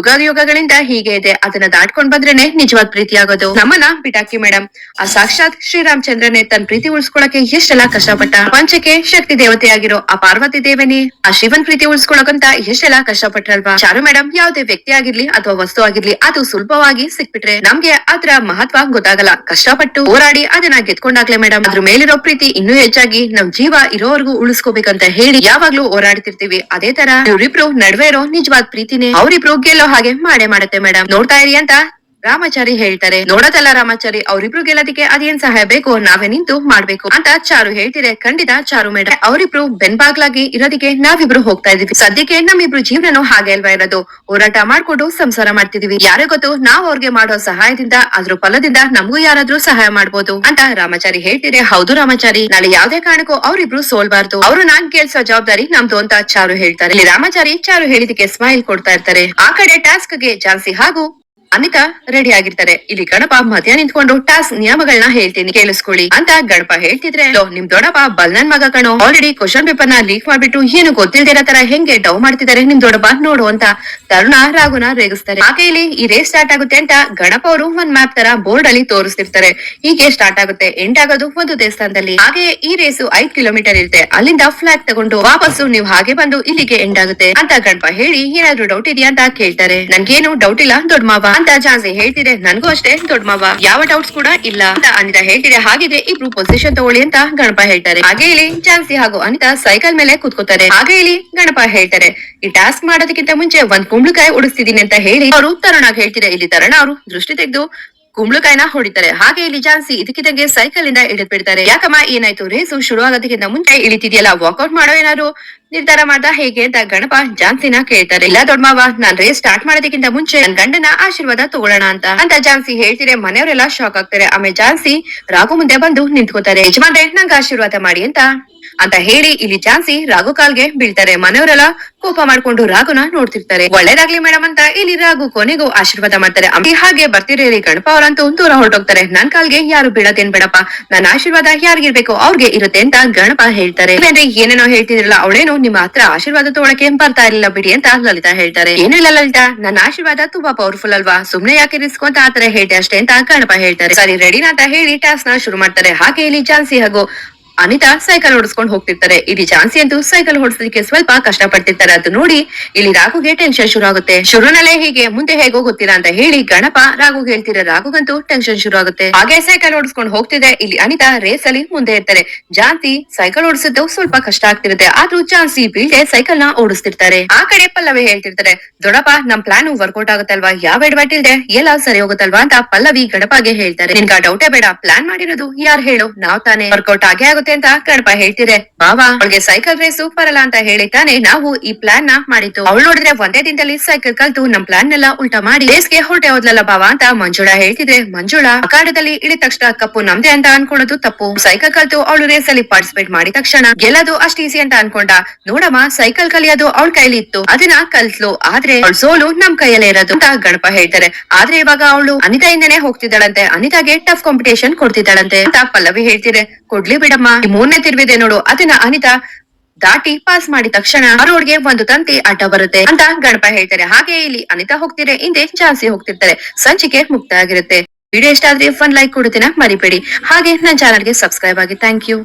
ಯುಗಗಳಿಂದ ಹೀಗೆ ಇದೆ, ಅದನ್ನ ದಾಟ್ಕೊಂಡ್ ಬಂದ್ರೇನೆ ನಿಜವಾದ ಪ್ರೀತಿ ಆಗೋದು. ನಮ್ಮನ್ನ ಬಿಟಾಕಿ ಮೇಡಮ್, ಆ ಸಾಕ್ಷಾತ್ ಶ್ರೀರಾಮಚಂದ್ರನೇ ತನ್ನ ಪ್ರೀತಿ ಉಳಿಸ್ಕೊಳಕ್ಕೆ ಎಷ್ಟೆಲ್ಲ ಕಷ್ಟಪಟ್ಟ, ಪಂಚಕ್ಕೆ ಶಕ್ತಿ ದೇವತೆಯಾಗಿರೋ ಆ ಪಾರ್ವತಿ ದೇವನಿ ಆ ಶಿವನ್ ಪ್ರೀತಿ ಉಳಿಸ್ಕೊಳಕಂತ ಎಷ್ಟೆಲ್ಲ ಕಷ್ಟಪಟ್ರಲ್ವಾ. ಚಾರು ಮೇಡಮ್, ಯಾವುದೇ ವ್ಯಕ್ತಿ ಆಗಿರ್ಲಿ ಅಥವಾ ವಸ್ತು ಆಗಿರ್ಲಿ ಅದು ಸುಲಭವಾಗಿ ಸಿಕ್ಬಿಟ್ರೆ ನಮ್ಗೆ ಅದ್ರ ಮಹತ್ವ ಗೊತ್ತಾಗಲ್ಲ, ಕಷ್ಟಪಟ್ಟು ಹೋರಾಡಿ ಅದನ್ನ ಗೆದ್ಕೊಂಡಾಗ್ಲೇ ಮೇಡಮ್ ಅದ್ರ ಮೇಲಿರೋ ಪ್ರೀತಿ ಇನ್ನೂ ಹೆಚ್ಚಾಗಿ ನಮ್ ಜೀವ ಇರೋವರೆಗೂ ಉಳಿಸ್ಕೋಬೇಕಂತ ಹೇಳಿ ಯಾವಾಗ್ಲೂ ಹೋರಾಡ್ತಿರ್ತೀವಿ. ಅದೇ ತರ ಇವ್ರಿಬ್ರು ನಡುವೆ ಇರೋ ನಿಜವಾದ ಪ್ರೀತಿನೇ ಅವ್ರಿಬ್ರು ಗೆಲ್ಲೋ ಹಾಗೆ ಮಾಡೇ ಮಾಡುತ್ತೆ ಮೇಡಮ್, ನೋಡ್ತಾ ಇರಿ ಅಂತ ರಾಮಾಚಾರಿ ಹೇಳ್ತಾರೆ. ನೋಡೋದಲ್ಲ ರಾಮಾಚಾರಿ, ಅವ್ರಿಬ್ರು ಗೆಲ್ಲೋದಕ್ಕೆ ಅದೇನ್ ಸಹಾಯ ಬೇಕು ನಾವೇ ನಿಂತು ಮಾಡ್ಬೇಕು ಅಂತ ಚಾರು ಹೇಳ್ತಿದೆ. ಖಂಡಿತ ಚಾರು ಮೇಡಮ್, ಅವ್ರಿಬ್ರು ಬೆನ್ಬಾಗ್ಲಾಗಿ ಇರೋದಕ್ಕೆ ನಾವಿಬ್ರು ಹೋಗ್ತಾ ಇದೀವಿ. ಸದ್ಯಕ್ಕೆ ನಮ್ಮಿಬ್ರು ಜೀವನನು ಹಾಗೆ ಅಲ್ವಾ ಇರೋದು, ಹೋರಾಟ ಮಾಡ್ಕೊಂಡು ಸಂಸಾರ ಮಾಡ್ತಿದೀವಿ, ಯಾರೇ ಗೊತ್ತು ನಾವ್ ಅವ್ರಿಗೆ ಮಾಡೋ ಸಹಾಯದಿಂದ ಅದ್ರ ಫಲದಿಂದ ನಮಗೂ ಯಾರಾದ್ರೂ ಸಹಾಯ ಮಾಡ್ಬೋದು ಅಂತ ರಾಮಾಚಾರಿ ಹೇಳ್ತಿದೆ. ಹೌದು ರಾಮಾಚಾರಿ, ನಾಳೆ ಯಾವ್ದೇ ಕಾರಣಕ್ಕೂ ಅವ್ರಿಬ್ರು ಸೋಲ್ಬಾರ್ದು, ಅವ್ರು ನಾನ್ ಕೇಳ್ಸೋ ಜವಾಬ್ದಾರಿ ನಮ್ದು ಅಂತ ಚಾರು ಹೇಳ್ತಾರೆ. ಇಲ್ಲಿ ರಾಮಾಚಾರಿ ಚಾರು ಹೇಳಿದಕ್ಕೆ ಸ್ಮೈಲ್ ಕೊಡ್ತಾ ಇರ್ತಾರೆ. ಆ ಕಡೆ ಟಾಸ್ಕ್ ಗೆ ಝಾನ್ಸಿ ಹಾಗೂ ಅನಿತಾ ರೆಡಿ ಆಗಿರ್ತಾರೆ. ಇಲ್ಲಿ ಗಣಪ ಮಧ್ಯ ನಿಂತ್ಕೊಂಡು ಟಾಸ್ಕ್ ನಿಯಮಗಳನ್ನ ಹೇಳ್ತೀನಿ ಕೇಳಿಸ್ಕೊಳ್ಳಿ ಅಂತ ಗಣಪ ಹೇಳ್ತಿದ್ರೆ, ನಿಮ್ ದೊಡ್ಡಪ್ಪ ಬಲ್ನನ್ ಮಗ ಕಣೋ, ಆಲ್ರೆಡಿ ಕ್ವಶನ್ ಪೇಪರ್ ನ ಲೀಕ್ ಮಾಡ್ಬಿಟ್ಟು ಏನು ಗೊತ್ತಿಲ್ದಿರೋ ತರ ಹೆಂಗೆ ಡವ್ ಮಾಡ್ತಿದ್ದಾರೆ ನಿಮ್ ದೊಡ್ಡಪ್ಪ ನೋಡು ಅಂತ ತರುಣ ರಾಘುನ ರೇಗಿಸ್ತಾರೆ. ಹಾಗೆ ಇಲ್ಲಿ ಈ ರೇಸ್ ಸ್ಟಾರ್ಟ್ ಆಗುತ್ತೆ ಅಂತ ಗಣಪ ಅವರು ಒಂದ್ ಮ್ಯಾಪ್ ತರ ಬೋರ್ಡ್ ಅಲ್ಲಿ ತೋರಿಸ್ತಿರ್ತಾರೆ. ಹೀಗೆ ಸ್ಟಾರ್ಟ್ ಆಗುತ್ತೆ, ಎಂಡ್ ಆಗೋದು ಒಂದು ದೇವಸ್ಥಾನದಲ್ಲಿ. ಹಾಗೆ ಈ ರೇಸು 5 ಕಿಲೋಮೀಟರ್ ಇರುತ್ತೆ, ಅಲ್ಲಿಂದ ಫ್ಲಾಗ್ ತಗೊಂಡು ವಾಪಸ್ಸು ನೀವು ಹಾಗೆ ಬಂದು ಇಲ್ಲಿಗೆ ಎಂಡ್ ಆಗುತ್ತೆ ಅಂತ ಗಣಪ ಹೇಳಿ, ಏನಾದ್ರು ಡೌಟ್ ಇದೆಯಾ ಅಂತ ಕೇಳ್ತಾರೆ. ನನ್ಗೇನು ಡೌಟ್ ಇಲ್ಲ ದೊಡ್ಡ ಮಾವ ಅಂತ ಝಾನ್ಸಿ ಹೇಳ್ತಿದೆ. ನನ್ಗೂ ಅಷ್ಟೇ ದೊಡ್ಡ ಮಾವ, ಯಾವ ಡೌಟ್ಸ್ ಕೂಡ ಇಲ್ಲ ಅಂತ ಅನಿತಾ ಹೇಳ್ತಿದೆ. ಹಾಗಿದ್ರೆ ಇಬ್ರು ಪೊಸಿಷನ್ ತಗೊಳ್ಳಿ ಅಂತ ಗಣಪ ಹೇಳ್ತಾರೆ. ಹಾಗೆ ಇಲ್ಲಿ ಝಾನ್ಸಿ ಹಾಗೂ ಅನಿತಾ ಸೈಕಲ್ ಮೇಲೆ ಕೂತ್ಕೋತಾರೆ. ಹಾಗೆ ಇಲ್ಲಿ ಗಣಪ ಹೇಳ್ತಾರೆ, ಈ ಟಾಸ್ಕ್ ಮಾಡೋದಕ್ಕಿಂತ ಮುಂಚೆ ಒಂದ್ ಕುಂಬಳಕಾಯಿ ಉಡಿಸ್ತಿದೀನಿ ಅಂತ ಹೇಳಿ ಅವರು ತರುಣಾಗ್ ಹೇಳ್ತಿದೆ. ಇಲ್ಲಿ ತರುಣ ಅವರು ದೃಷ್ಟಿ ತೆಗೆದು ಕುಂಬಳಕಾಯಿನ ಹೊಡಿತಾರೆ. ಹಾಗೆ ಇಲ್ಲಿ ಝಾನ್ಸಿ ಇದಕ್ಕಿದಂಗೆ ಸೈಕಲ್ ಇಂದ ಇಳಿದ್ ಬಿಡ್ತಾರೆ. ಯಾಕಮ್ಮ ಏನಾಯ್ತು, ರೇಸು ಶುರು ಆಗೋದಕ್ಕಿಂತ ಮುಂಚೆ ಇಳಿತಿದ್ಯಲ್ಲ, ವಾಕೌಟ್ ಮಾಡೋ ಏನಾದ್ರು ನಿರ್ಧಾರ ಮಾಡ್ದ ಹೇಗೆ ಅಂತ ಗಣಪ ಝಾನ್ಸಿನ ಕೇಳ್ತಾರೆ. ಇಲ್ಲ ದೊಡ್ಡ ಮಾವ, ನಾನ್ ರೇಸ್ ಸ್ಟಾರ್ಟ್ ಮಾಡೋದಕ್ಕಿಂತ ಮುಂಚೆ ನನ್ ಗಂಡನ ಆಶೀರ್ವಾದ ತಗೊಳ್ಳೋಣ ಅಂತ ಝಾನ್ಸಿ ಹೇಳ್ತಿದ್ರೆ. ಮನೆಯವರೆಲ್ಲ ಶಾಕ್ ಆಗ್ತಾರೆ. ಆಮೇಲೆ ಝಾನ್ಸಿ ರಾಘು ಮುಂದೆ ಬಂದು ನಿಂತ್ಕೋತಾರೆ. ಯಜಮಾನ್ರೆ ನಂಗೆ ಆಶೀರ್ವಾದ ಮಾಡಿ ಅಂತ ಹೇಳಿ ಇಲ್ಲಿ ಝಾನ್ಸಿ ರಾಘು ಕಾಲ್ಗೆ ಬೀಳ್ತಾರೆ. ಮನೆಯವರೆಲ್ಲ ಕೋಪ ಮಾಡ್ಕೊಂಡು ರಾಘುನ ನೋಡ್ತಿರ್ತಾರೆ. ಒಳ್ಳೇದಾಗ್ಲಿ ಮೇಡಮ್ ಅಂತ ಇಲ್ಲಿ ರಾಘು ಕೊನೆಗೂ ಆಶೀರ್ವಾದ ಮಾಡ್ತಾರೆ. ಹಾಗೆ ಬರ್ತಿರೇರಿ ಗಣಪ ಅವರಂತೂ ದೂರ ಹೊರಟೋಗ್ತಾರೆ. ನನ್ ಕಾಲ್ಗೆ ಯಾರು ಬೀಳೋದೇನ್ ಬೇಡಪ್ಪ, ನನ್ನ ಆಶೀರ್ವಾದ ಯಾರಿಗಿರ್ಬೇಕು ಅವ್ರಿಗೆ ಇರುತ್ತೆ ಅಂತ ಗಣಪ ಹೇಳ್ತಾರೆ. ಏನೇನೋ ಹೇಳ್ತಿದ್ರಲ್ಲ, ಅವಳೇನು ನಿಮ್ಮ ಹತ್ರ ಆಶೀರ್ವಾದ ತಗೊಳಕ್ಕೆ ಬರ್ತಾ ಇರ್ಲಿಲ್ಲ ಬಿಡಿ ಅಂತ ಲಲಿತಾ ಹೇಳ್ತಾರೆ. ಏನಿಲ್ಲ ಲಲಿತಾ, ನನ್ನ ಆಶೀರ್ವಾದ ತುಂಬಾ ಪವರ್ಫುಲ್ ಅಲ್ವಾ, ಸುಮ್ನೆ ಯಾಕೆ ರಿಸ್ಕ್ ಅಂತ ಆತರ ಹೇಳ್ತೆ ಅಷ್ಟೇ ಅಂತ ಗಣಪ ಹೇಳ್ತಾರೆ. ಸರಿ ರೆಡಿನಾ ಅಂತ ಹೇಳಿ ಟಾಸ್ಕ್ ನ ಶುರು ಮಾಡ್ತಾರೆ. ಹಾಗೆ ಇಲ್ಲಿ ಝಾನ್ಸಿ ಹಾಗೂ ಅನಿತಾ ಸೈಕಲ್ ಓಡಿಸ್ಕೊಂಡು ಹೋಗ್ತಿರ್ತಾರೆ. ಇಲ್ಲಿ ಝಾನ್ಸಿ ಅಂತೂ ಸೈಕಲ್ ಓಡಿಸಲಿಕ್ಕೆ ಸ್ವಲ್ಪ ಕಷ್ಟ ಪಡ್ತಿರ್ತಾರೆ. ಅದು ನೋಡಿ ಇಲ್ಲಿ ರಾಘುಗೆ ಟೆನ್ಷನ್ ಶುರು ಆಗುತ್ತೆ. ಶುರುನಲ್ಲೇ ಹೀಗೆ ಮುಂದೆ ಹೇಗೋ ಗೊತ್ತಿಲ್ಲ ಅಂತ ಹೇಳಿ ಗಣಪ ರಾಘುಗೆ ಹೇಳ್ತಿರ. ರಾಘುಗಂತೂ ಟೆನ್ಷನ್ ಶುರು ಆಗುತ್ತೆ. ಹಾಗೆ ಸೈಕಲ್ ಓಡಿಸ್ಕೊಂಡು ಹೋಗ್ತಿದೆ. ಇಲ್ಲಿ ಅನಿತಾ ರೇಸ್ ಅಲ್ಲಿ ಮುಂದೆ ಇರ್ತಾರೆ. ಝಾನ್ಸಿ ಸೈಕಲ್ ಓಡಿಸಿದ್ದು ಸ್ವಲ್ಪ ಕಷ್ಟ ಆಗ್ತಿರುತ್ತೆ, ಆದ್ರೂ ಝಾನ್ಸಿ ಬೀಳ್ದೆ ಸೈಕಲ್ ನ ಓಡಿಸ್ತಿರ್ತಾರೆ. ಆ ಕಡೆ ಪಲ್ಲವಿ ಹೇಳ್ತಿರ್ತಾರೆ, ದೊಡ್ಡಪ್ಪ ನಮ್ ಪ್ಲಾನ್ ವರ್ಕೌಟ್ ಆಗುತ್ತಲ್ವಾ, ಯಾವ ಎಡವಟ್ ಇಲ್ದೆ ಎಲ್ಲ ಸರಿ ಹೋಗುತ್ತಲ್ವಾ ಅಂತ ಪಲ್ಲವಿ ಗಣಪಗೆ ಹೇಳ್ತಾರೆ. ನಿನ್ಗ ಡೌಟೇ ಬೇಡ, ಪ್ಲಾನ್ ಮಾಡಿರೋದು ಯಾರು ಹೇಳು, ನಾವ್ ತಾನೇ, ವರ್ಕೌಟ್ ಆಗೇ ಆಗುತ್ತೆ ಅಂತ ಗಣಪ ಹೇಳ್ತಿದೆ. ಬಾಬಾ ಅವಳಿಗೆ ಸೈಕಲ್ ರೇಸು ಬರಲ್ಲ ಅಂತ ಹೇಳಿತಾನೆ ನಾವು ಈ ಪ್ಲಾನ್ ನ ಮಾಡಿದ್ದು. ಅವಳು ನೋಡಿದ್ರೆ ಒಂದೇ ದಿನದಲ್ಲಿ ಸೈಕಲ್ ಕಲ್ತು ನಮ್ ಪ್ಲಾನ್ ನೆಲ್ಲ ಉಲ್ಟಾ ಮಾಡಿ ರೇಸ್ಗೆ ಹೊರಟೆ ಹೋದ್ಲಲ್ಲ ಬಾಬಾ ಅಂತ ಮಂಜುಳಾ ಹೇಳ್ತಿದ್ರೆ. ಮಂಜುಳಾ ಅಖಾಡದಲ್ಲಿ ಇಳಿದ ತಕ್ಷಣ ಕಪ್ಪು ನಮ್ದೆ ಅಂತ ಅನ್ಕೊಳ್ಳೋದು ತಪ್ಪು. ಸೈಕಲ್ ಕಲ್ತು ಅವಳು ರೇಸ್ ಅಲ್ಲಿ ಪಾರ್ಟಿಸಿಪೇಟ್ ಮಾಡಿದ ತಕ್ಷಣ ಗೆಲ್ಲೋದು ಅಷ್ಟು ಈಸಿ ಅಂತ ಅನ್ಕೊಂಡ. ನೋಡಮ್ಮ, ಸೈಕಲ್ ಕಲಿಯೋದು ಅವಳ ಕೈಲಿ ಇತ್ತು, ಅದನ್ನ ಕಲ್ತ್ಲು, ಆದ್ರೆ ಅವಳ ಸೋಲು ನಮ್ ಕೈಯಲ್ಲೇ ಇರೋದು ಅಂತ ಗಣಪ ಹೇಳ್ತಾರೆ. ಆದ್ರೆ ಇವಾಗ ಅವಳು ಅನಿತಾಯಿಂದನೇ ಹೋಗ್ತಿದ್ದಾಳಂತೆ, ಅನಿತಾಗೆ ಟಫ್ ಕಾಂಪಿಟೇಷನ್ ಕೊಡ್ತಿದ್ದಾಳಂತೆ ಅಂತ ಪಲ್ಲವಿ ಹೇಳ್ತಿದೆ. ಕೊಡ್ಲಿ ಬಿಡಮ್ಮ, ಮೂರನೇ ತಿರುವಿದೆ ನೋಡು, ಅದನ್ನ ಅನಿತಾ ದಾಟಿ ಪಾಸ್ ಮಾಡಿದ ತಕ್ಷಣ ರೋಡ್ಗೆ ಒಂದು ತಂತಿ ಅಡ್ಡ ಬರುತ್ತೆ ಅಂತ ಗಣಪ ಹೇಳ್ತಾರೆ. ಹಾಗೆ ಇಲ್ಲಿ ಅನಿತಾ ಹೋಗ್ತಿದ್ರೆ, ಹಿಂದೆ ಝಾನ್ಸಿ ಹೋಗ್ತಿರ್ತಾರೆ. ಸಂಚಿಕೆ ಮುಕ್ತ ಆಗಿರುತ್ತೆ. ವಿಡಿಯೋ ಇಷ್ಟ ಆದ್ರೆ ಫನ್ ಲೈಕ್ ಕೊಡುತ್ತೀನ ಮರಿಬೇಡಿ. ಹಾಗೆ ನನ್ನ ಚಾನಲ್ಗೆ ಸಬ್ಸ್ಕ್ರೈಬ್ ಆಗಿ. Thank you.